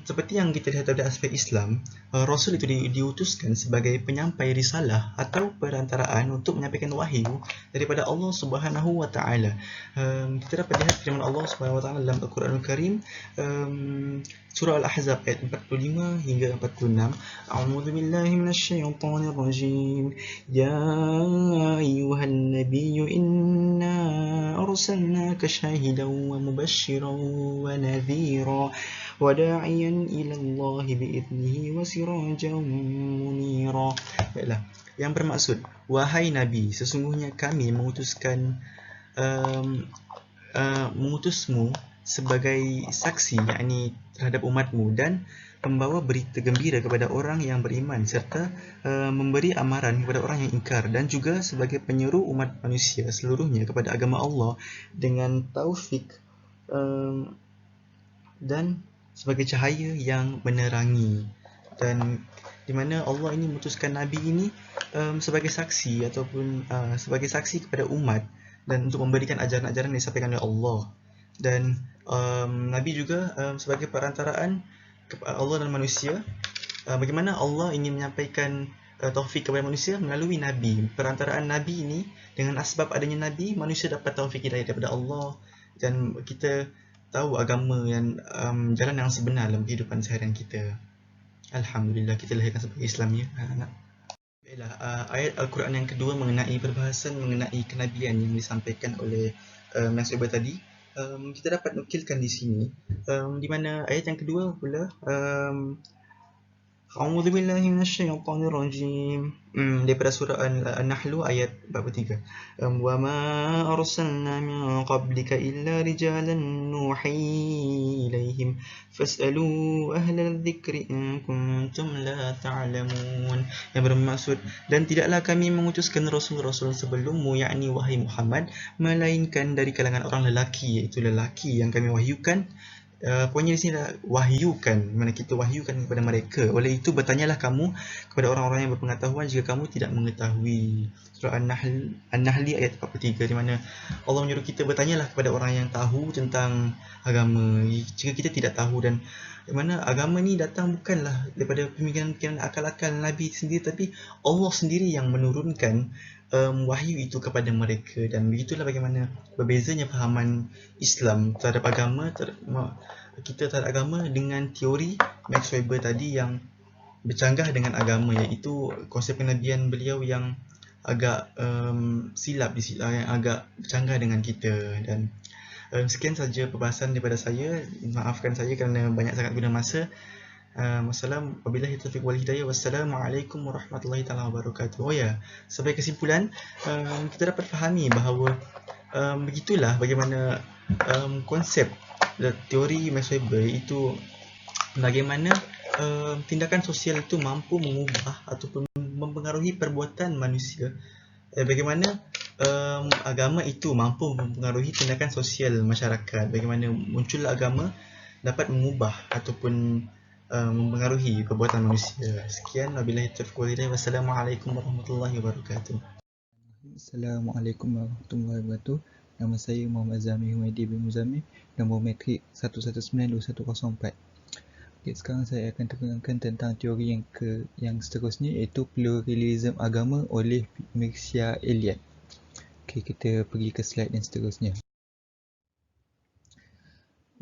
seperti yang kita lihat pada aspek Islam, Rasul itu diutuskan sebagai penyampai risalah atau perantaraan untuk menyampaikan wahyu daripada Allah Subhanahu Wa Taala. Kita dapat lihat firman Allah Subhanahu Wa Taala dalam Al-Quranul Karim, surah Al-Ahzab ayat 45 hingga 46. A'udzu billahi minasyaitonir rajim. Ya ayyuhan nabiyyu inna arsalnaka syahidan wa mubasysyiran wa nadhira wa da'iyan ila Allah bi'idnihi wa sirajan munira. Baiklah, yang bermaksud, wahai Nabi, sesungguhnya kami mengutusmu sebagai saksi, yakni terhadap umatmu, dan membawa berita gembira kepada orang yang beriman, serta memberi amaran kepada orang yang ingkar, dan juga sebagai penyeru umat manusia seluruhnya kepada agama Allah dengan taufik, dan sebagai cahaya yang menerangi. Dan di mana Allah ini memutuskan Nabi ini sebagai saksi ataupun sebagai saksi kepada umat, dan untuk memberikan ajaran-ajaran yang disampaikan oleh Allah. Dan Nabi juga sebagai perantaraan Allah dan manusia. Bagaimana Allah ingin menyampaikan taufik kepada manusia melalui Nabi. Perantaraan Nabi ini, dengan asbab adanya Nabi, manusia dapat taufik hidayah daripada Allah. Dan kita tahu agama yang jalan yang sebenar dalam kehidupan seharian kita. Alhamdulillah kita lahirkan sebagai Islam ya anak-anak. Baiklah, ayat Al-Quran yang kedua mengenai perbahasan mengenai kenabian yang disampaikan oleh Mas Weber tadi. Kita dapat nukilkan di sini di mana ayat yang kedua pula A'udzu billahi minasyaitonir rajim. Daripada surah An-Nahl ayat 43. Wa ma arsalna min qablika illa rijalan nuhi ilaihim fas'alu ahlal dzikri in kuntum la ta'lamun. Yang bermaksud, dan tidaklah kami mengutuskan rasul-rasul sebelummu, yakni wahai Muhammad, melainkan dari kalangan orang lelaki, iaitu lelaki yang kami wahyukan. Poinnya di sini adalah wahyukan, mana kita wahyukan kepada mereka. Oleh itu bertanyalah kamu kepada orang-orang yang berpengetahuan jika kamu tidak mengetahui. Surah An-Nahl ayat 43, di mana Allah menyuruh kita bertanyalah kepada orang yang tahu tentang agama jika kita tidak tahu. Dan di mana agama ni datang bukanlah daripada pemikiran-pemikiran akal-akal Nabi sendiri, tapi Allah sendiri yang menurunkan wahyu itu kepada mereka. Dan begitulah bagaimana berbezanya fahaman Islam terhadap agama, kita terhadap agama dengan teori Max Weber tadi yang bercanggah dengan agama, iaitu konsep kenabian beliau yang agak silap, yang agak bercanggah dengan kita. Dan sekian saja perbahasan daripada saya. Maafkan saya kerana banyak sangat guna masa. Wabillahi taufiq wal hidayah. Wassalamualaikum warahmatullahi taala wabarakatuh. Oh ya, sebagai kesimpulan, kita dapat fahami bahawa begitulah bagaimana konsep teori Max Weber itu, bagaimana tindakan sosial itu mampu mengubah ataupun mempengaruhi perbuatan manusia. Bagaimana agama itu mampu mempengaruhi tindakan sosial masyarakat. Bagaimana muncul agama dapat mengubah ataupun mempengaruhi perbuatan manusia. Sekian, wabillahi taufiq wal hidayah. Wassalamualaikum warahmatullahi wabarakatuh. Assalamualaikum warahmatullahi wabarakatuh. Nama saya Muhammad Zami Humaydi bin Muzamil, nombor metrik 1192104. Okay, sekarang saya akan terangkan tentang teori yang seterusnya, iaitu pluralisme agama oleh Mircea Eliade. Okay, kita pergi ke slide yang seterusnya.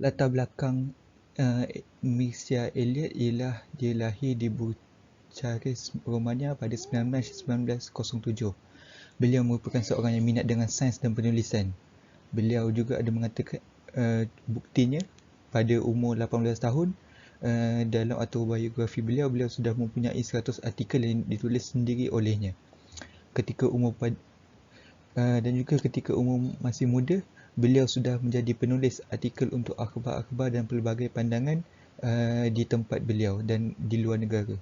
Latar belakang Mircea Eliade ialah dia lahir di Bucharest, Romania pada 1907. Beliau merupakan seorang yang minat dengan sains dan penulisan. Beliau juga ada mengatakan buktinya pada umur 18 tahun dalam autobiografi beliau sudah mempunyai 100 artikel yang ditulis sendiri olehnya. Dan juga ketika umur masih muda, beliau sudah menjadi penulis artikel untuk akhbar-akhbar dan pelbagai pandangan di tempat beliau dan di luar negara.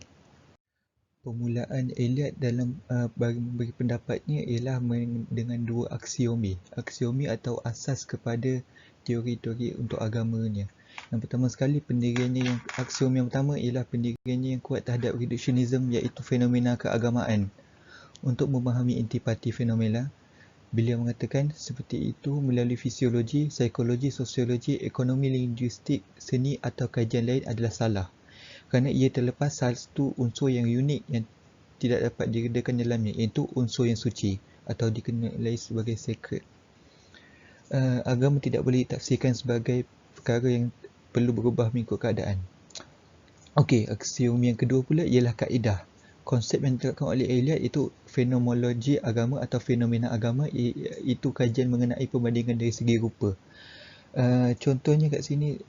Permulaan Eliade dalam bagi pendapatnya ialah dengan dua aksiomi. Aksiomi atau asas kepada teori-teori untuk agamanya. Yang pertama sekali, aksiomi yang pertama ialah pendiriannya yang kuat terhadap reductionism, iaitu fenomena keagamaan. Untuk memahami intipati fenomena, beliau mengatakan seperti itu melalui fisiologi, psikologi, sosiologi, ekonomi, linguistik, seni atau kajian lain adalah salah. Kerana ia terlepas satu unsur yang unik yang tidak dapat diredakan dalamnya, iaitu unsur yang suci atau dikenali sebagai sacred. Agama tidak boleh ditafsirkan sebagai perkara yang perlu berubah mengikut keadaan. Okey, aksiomi yang kedua pula ialah kaedah. Konsep yang diterapkan oleh Eliade itu fenomenologi agama atau fenomena agama, iaitu kajian mengenai perbandingan dari segi rupa. Contohnya kat sini,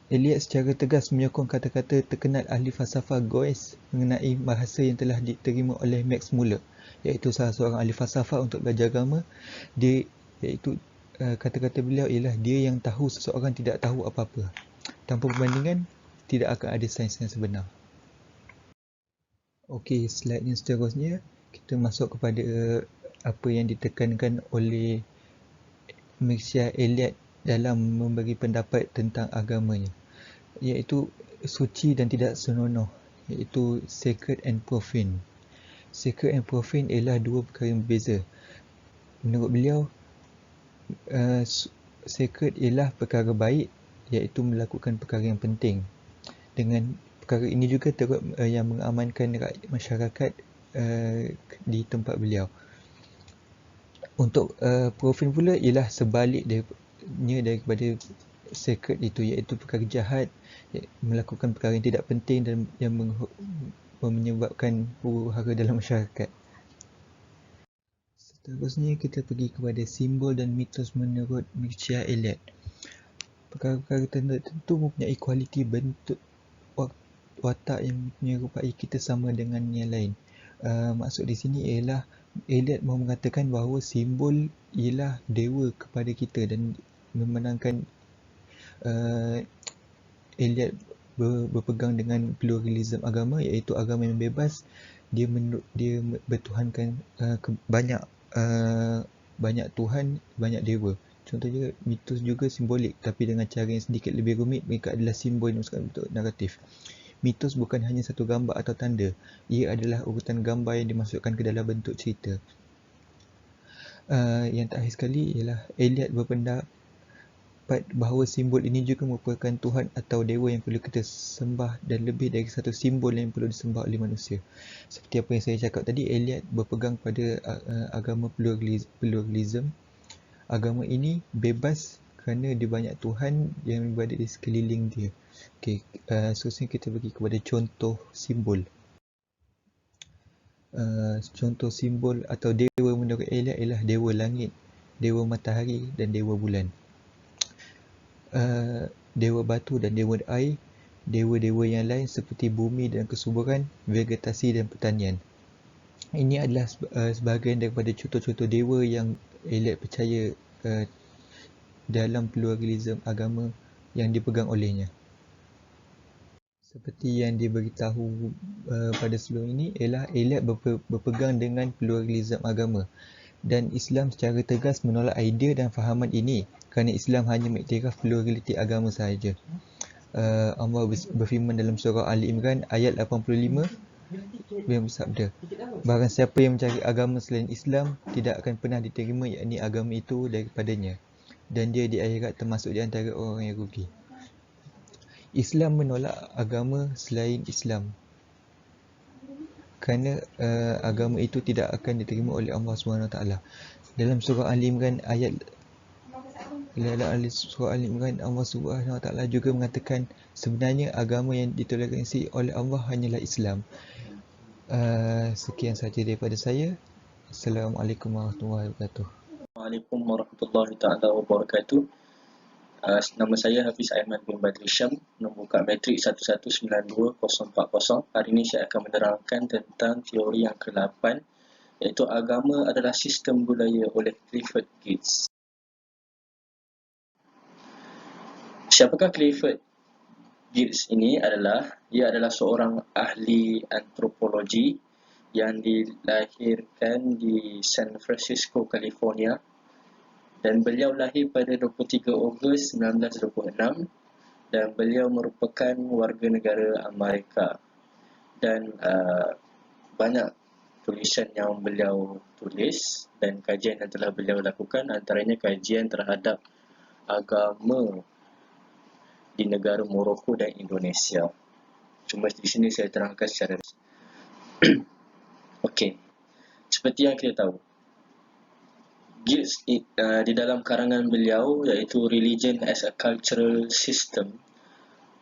Eliade secara tegas menyokong kata-kata terkenal ahli falsafah Gauss mengenai bahasa yang telah diterima oleh Max Muller, iaitu salah seorang ahli falsafah untuk belajar agama. Kata-kata beliau ialah dia yang tahu seseorang tidak tahu apa-apa. Tanpa perbandingan, tidak akan ada sains yang sebenar. Okey, slide yang seterusnya, kita masuk kepada apa yang ditekankan oleh Mircea Eliade dalam memberi pendapat tentang agamanya, iaitu suci dan tidak senonoh, iaitu sacred and profane. Sacred and profane ialah dua perkara yang berbeza. Menurut beliau, sacred ialah perkara baik, iaitu melakukan perkara yang penting. Dengan perkara ini juga yang mengamankan rakyat masyarakat di tempat beliau. Untuk profane pula ialah sebalik daripada sacred itu, iaitu perkara jahat, melakukan perkara yang tidak penting dan yang menyebabkan huru-hara dalam masyarakat. Seterusnya kita pergi kepada simbol dan mitos menurut Mircea Eliade. Perkara-perkara tertentu mempunyai kualiti bentuk watak yang menyerupai kita sama dengan yang lain. Maksud di sini ialah Eliade mahu mengatakan bahawa simbol ialah dewa kepada kita dan memenangkan Eliade berpegang dengan pluralism agama, iaitu agama yang bebas. Dia bertuhankan banyak Tuhan, banyak dewa. Contohnya mitos juga simbolik, tapi dengan cara yang sedikit lebih rumit. Mereka adalah simbol yang masukkan bentuk naratif. Mitos bukan hanya satu gambar atau tanda, ia adalah urutan gambar yang dimasukkan ke dalam bentuk cerita. Yang terakhir sekali ialah Eliade berpendapat bahawa simbol ini juga merupakan Tuhan atau dewa yang perlu kita sembah, dan lebih dari satu simbol yang perlu disembah oleh manusia. Seperti apa yang saya cakap tadi, Eliade berpegang pada agama pluralism. Agama ini bebas kerana dia banyak Tuhan yang berada di sekeliling dia. Okey, seterusnya kita pergi kepada contoh simbol. Contoh simbol atau dewa menurut Eliade ialah dewa langit, dewa matahari dan dewa bulan. Dewa batu dan dewa air, dewa-dewa yang lain seperti bumi dan kesuburan, vegetasi dan pertanian. Ini adalah sebahagian daripada contoh-contoh dewa yang Eliade percaya dalam pluralism agama yang dipegang olehnya. Seperti yang diberitahu pada sebelum ini, ialah Eliade berpegang dengan pluralism agama, dan Islam secara tegas menolak idea dan fahaman ini kerana Islam hanya mengiktiraf pluraliti agama sahaja. Allah berfirman dalam surah Ali Imran ayat 85 yang bersabda, barang siapa yang mencari agama selain Islam tidak akan pernah diterima, yakni agama itu daripadanya, dan dia di akhirat termasuk di antara orang yang rugi. Islam menolak agama selain Islam kerana agama itu tidak akan diterima oleh Allah SWT. Dalam surah Ali Imran Allah SWT juga mengatakan sebenarnya agama yang ditoleransi oleh Allah hanyalah Islam. Sekian sahaja daripada saya. Assalamualaikum warahmatullahi wabarakatuh. Assalamualaikum warahmatullahi taala wabarakatuh. Nama saya Hafiz Aiman bin Badri Syam, nombor kad matrik 1192040. Hari ini saya akan menerangkan tentang teori yang ke-8, iaitu agama adalah sistem budaya oleh Clifford Geertz. Siapakah Clifford Geertz ini? Ia adalah seorang ahli antropologi yang dilahirkan di San Francisco, California, dan beliau lahir pada 23 Ogos 1926, dan beliau merupakan warga negara Amerika. Dan banyak tulisan yang beliau tulis dan kajian yang telah beliau lakukan, antaranya kajian terhadap agama di negara Morocco dan Indonesia. Cuma di sini saya terangkan secara Okey, seperti yang kita tahu, Geertz di dalam karangan beliau iaitu Religion as a Cultural System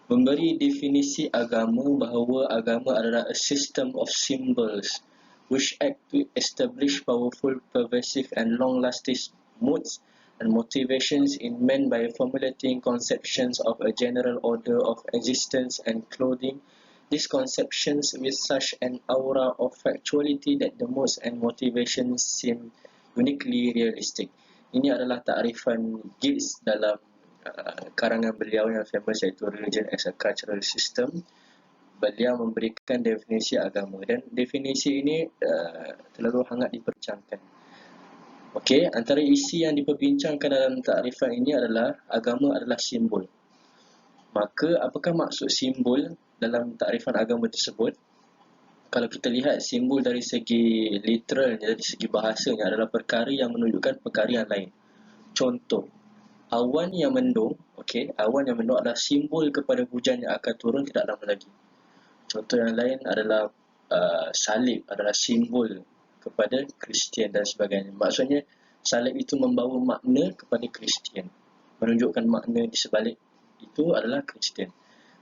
memberi definisi agama bahawa agama adalah a system of symbols which act to establish powerful, pervasive and long-lasting moods and motivations in men by formulating conceptions of a general order of existence and clothing these conceptions with such an aura of factuality that the moods and motivations seem uniquely realistic. Ini adalah takrifan Geertz dalam karangan beliau yang famous iaitu Religion as a Cultural System. Beliau memberikan definisi agama, dan definisi ini terlalu hangat diperbincangkan. Okey, antara isi yang diperbincangkan dalam takrifan ini adalah agama adalah simbol. Maka apakah maksud simbol dalam takrifan agama tersebut? Kalau kita lihat simbol dari segi literalnya, dari segi bahasanya adalah perkara yang menunjukkan perkara yang lain. Contoh, awan yang mendung, awan yang mendung adalah simbol kepada hujan yang akan turun tidak lama lagi. Contoh yang lain adalah salib adalah simbol kepada Kristian dan sebagainya. Maksudnya salib itu membawa makna kepada Kristian, menunjukkan makna di sebalik itu adalah Kristian.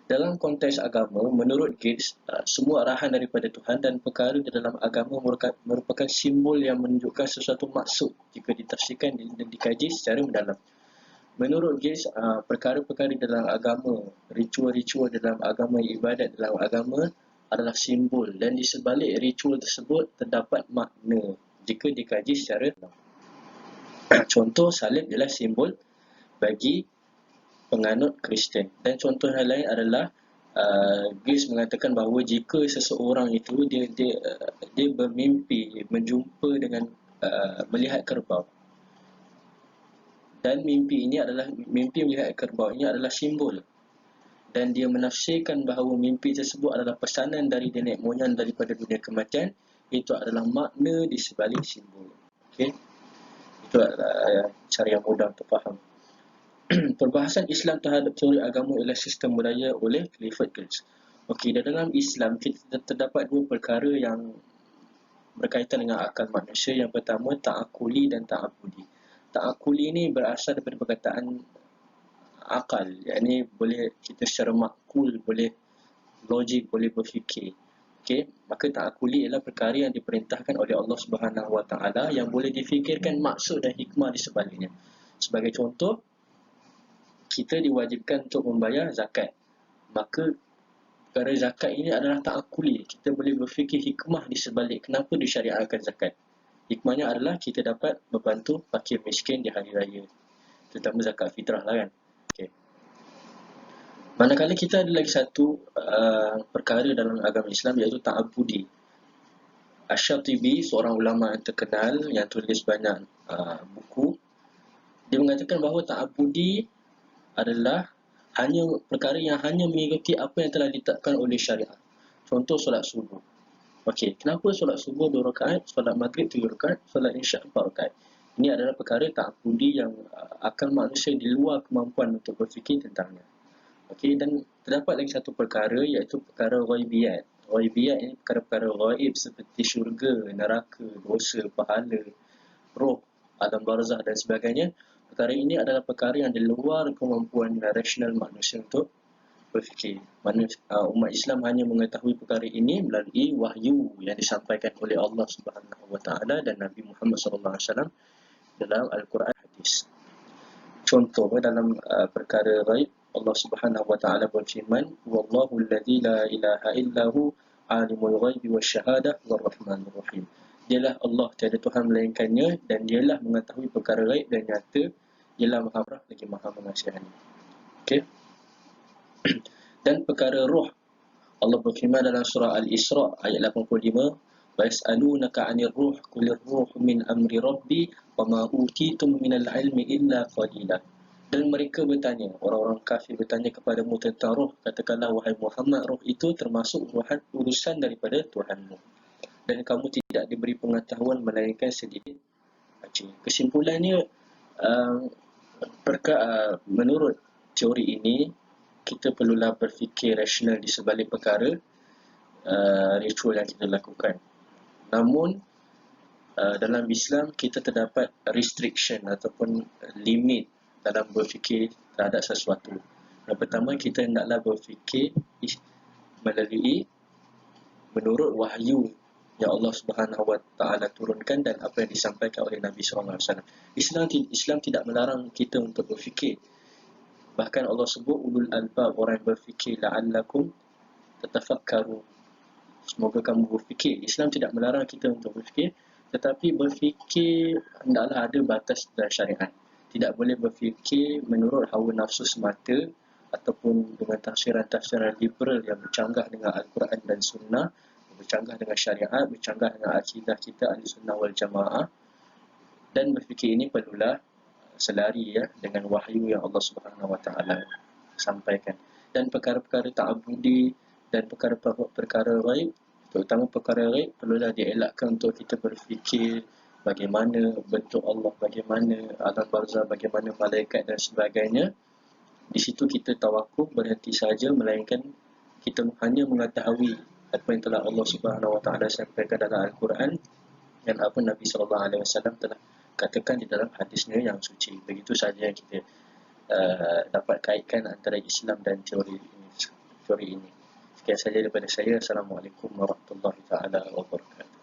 Dalam konteks agama, menurut Gates, semua arahan daripada Tuhan dan perkara di dalam agama merupakan simbol yang menunjukkan sesuatu maksud jika ditafsirkan dan dikaji secara mendalam. Menurut Gates, perkara-perkara dalam agama, ritual-ritual dalam agama, ibadat dalam agama adalah simbol, dan di sebalik ritual tersebut terdapat makna jika dikaji secara mendalam. Contoh, salib ialah simbol bagi penganut Kristian. Dan contoh yang lain adalah Gates mengatakan bahawa jika seseorang itu dia bermimpi menjumpa dengan melihat kerbau, dan mimpi melihat kerbau ini adalah simbol, dan dia menafsirkan bahawa mimpi tersebut adalah pesanan dari nenek moyang daripada dunia kematian, itu adalah makna di sebalik simbol. Okey, itu adalah cara yang mudah untuk faham. Perbahasan Islam terhadap teori agama ialah sistem budaya oleh Clifford Geertz. Okey, dalam Islam kita terdapat dua perkara yang berkaitan dengan akal manusia. Yang pertama, ta'akuli dan ta'abudi. Ta'akuli ini berasal daripada perkataan akal, yakni boleh kita secara makul, boleh logik, boleh berfikir. Okey, maka ta'akuli ialah perkara yang diperintahkan oleh Allah Subhanahu Wa Taala yang boleh difikirkan maksud dan hikmah di sebaliknya. Sebagai contoh, kita diwajibkan untuk membayar zakat. Maka perkara zakat ini adalah ta'akuli. Kita boleh berfikir hikmah di sebalik kenapa disyariatkan zakat. Hikmahnya adalah kita dapat membantu fakir miskin di hari raya, terutama zakat fitrah lah kan. Okay. Manakala kita ada lagi satu perkara dalam agama Islam, iaitu ta'abudi. Asy-Syatibi, seorang ulama yang terkenal yang tulis banyak buku, dia mengatakan bahawa ta'abudi adalah hanya perkara yang hanya mengikuti apa yang telah ditetapkan oleh syariat. Contoh, solat subuh. Okey, kenapa solat subuh 2 rakaat, solat maghrib 3 rakaat, solat isyak 4 rakaat? Ini adalah perkara ta'abudi yang akal manusia di luar kemampuan untuk berfikir tentangnya. Okey, dan terdapat lagi satu perkara, iaitu perkara ghaibiyat. Ghaibiyat ini perkara-perkara ghaib seperti syurga, neraka, dosa, pahala, roh, alam barzah dan sebagainya. Perkara ini adalah perkara yang di luar kemampuan rasional manusia untuk berfikir. Umat Islam hanya mengetahui perkara ini melalui wahyu yang disampaikan oleh Allah Subhanahu Wa Taala dan Nabi Muhammad SAW dalam Al-Quran hadis. Contoh dalam perkara ghaib, Allah Subhanahu Wa Taala berfirman, "Wallahu alladzi la ilaha illahu alimul ghaibi wasyahadah warrahmanur rahim." Dialah Allah, tiada Tuhan melainkannya, dan dialah mengetahui perkara ghaib dan nyata, dialah Maha Murah lagi Maha Mengasihani. Okey. Dan perkara roh, Allah berfirman dalam surah Al-Isra ayat 85, "Wa yas'alunaka 'anir ruh qulir ruh min amri rabbi wa ma utitum minal 'ilmi illa qalila." Dan mereka bertanya, orang-orang kafir bertanya kepadamu tentang roh, katakanlah wahai Muhammad, roh itu termasuk urusan daripada Tuhanmu, dan kamu tidak diberi pengetahuan melainkan sedikit saja. Kesimpulannya, menurut teori ini, kita perlulah berfikir rasional di sebalik perkara ritual yang kita lakukan. Namun dalam Islam kita terdapat restriction ataupun limit dalam berfikir terhadap sesuatu. Yang pertama, kita hendaklah berfikir menurut wahyu yang Allah Subhanahu Wa Taala turunkan dan apa yang disampaikan oleh Nabi SAW. Islam tidak melarang kita untuk berfikir. Bahkan Allah sebut ulul albab, orang yang berfikir, la'allakum tatafakkarun. Semoga kamu berfikir. Islam tidak melarang kita untuk berfikir, tetapi berfikir hendaklah ada batas dan syariat. Tidak boleh berfikir menurut hawa nafsu semata ataupun dengan tafsiran-tafsiran liberal yang bercanggah dengan Al-Quran dan Sunnah, bercanggah dengan syariat, bercanggah dengan akidah kita Ahli Sunnah wal Jamaah. Dan berfikir ini perlulah selari dengan wahyu yang Allah Subhanahu Wa Taala sampaikan. Dan perkara-perkara ta'abudi dan perkara-perkara ghaib, terutama perkara ghaib, perlulah dielakkan untuk kita berfikir bagaimana bentuk Allah, bagaimana alam barzah, bagaimana malaikat dan sebagainya. Di situ kita tawakuf, berhenti saja, melainkan kita hanya mengetahui apa yang telah Allah Subhanahu Wa Taala sampaikan dalam Al-Quran dan apa Nabi SAW telah dikatakan di dalam hadisnya yang suci. Begitu saja yang kita dapat kaitkan antara Islam dan teori ini. Sekian saja daripada saya. Assalamualaikum warahmatullahi taala wabarakatuh.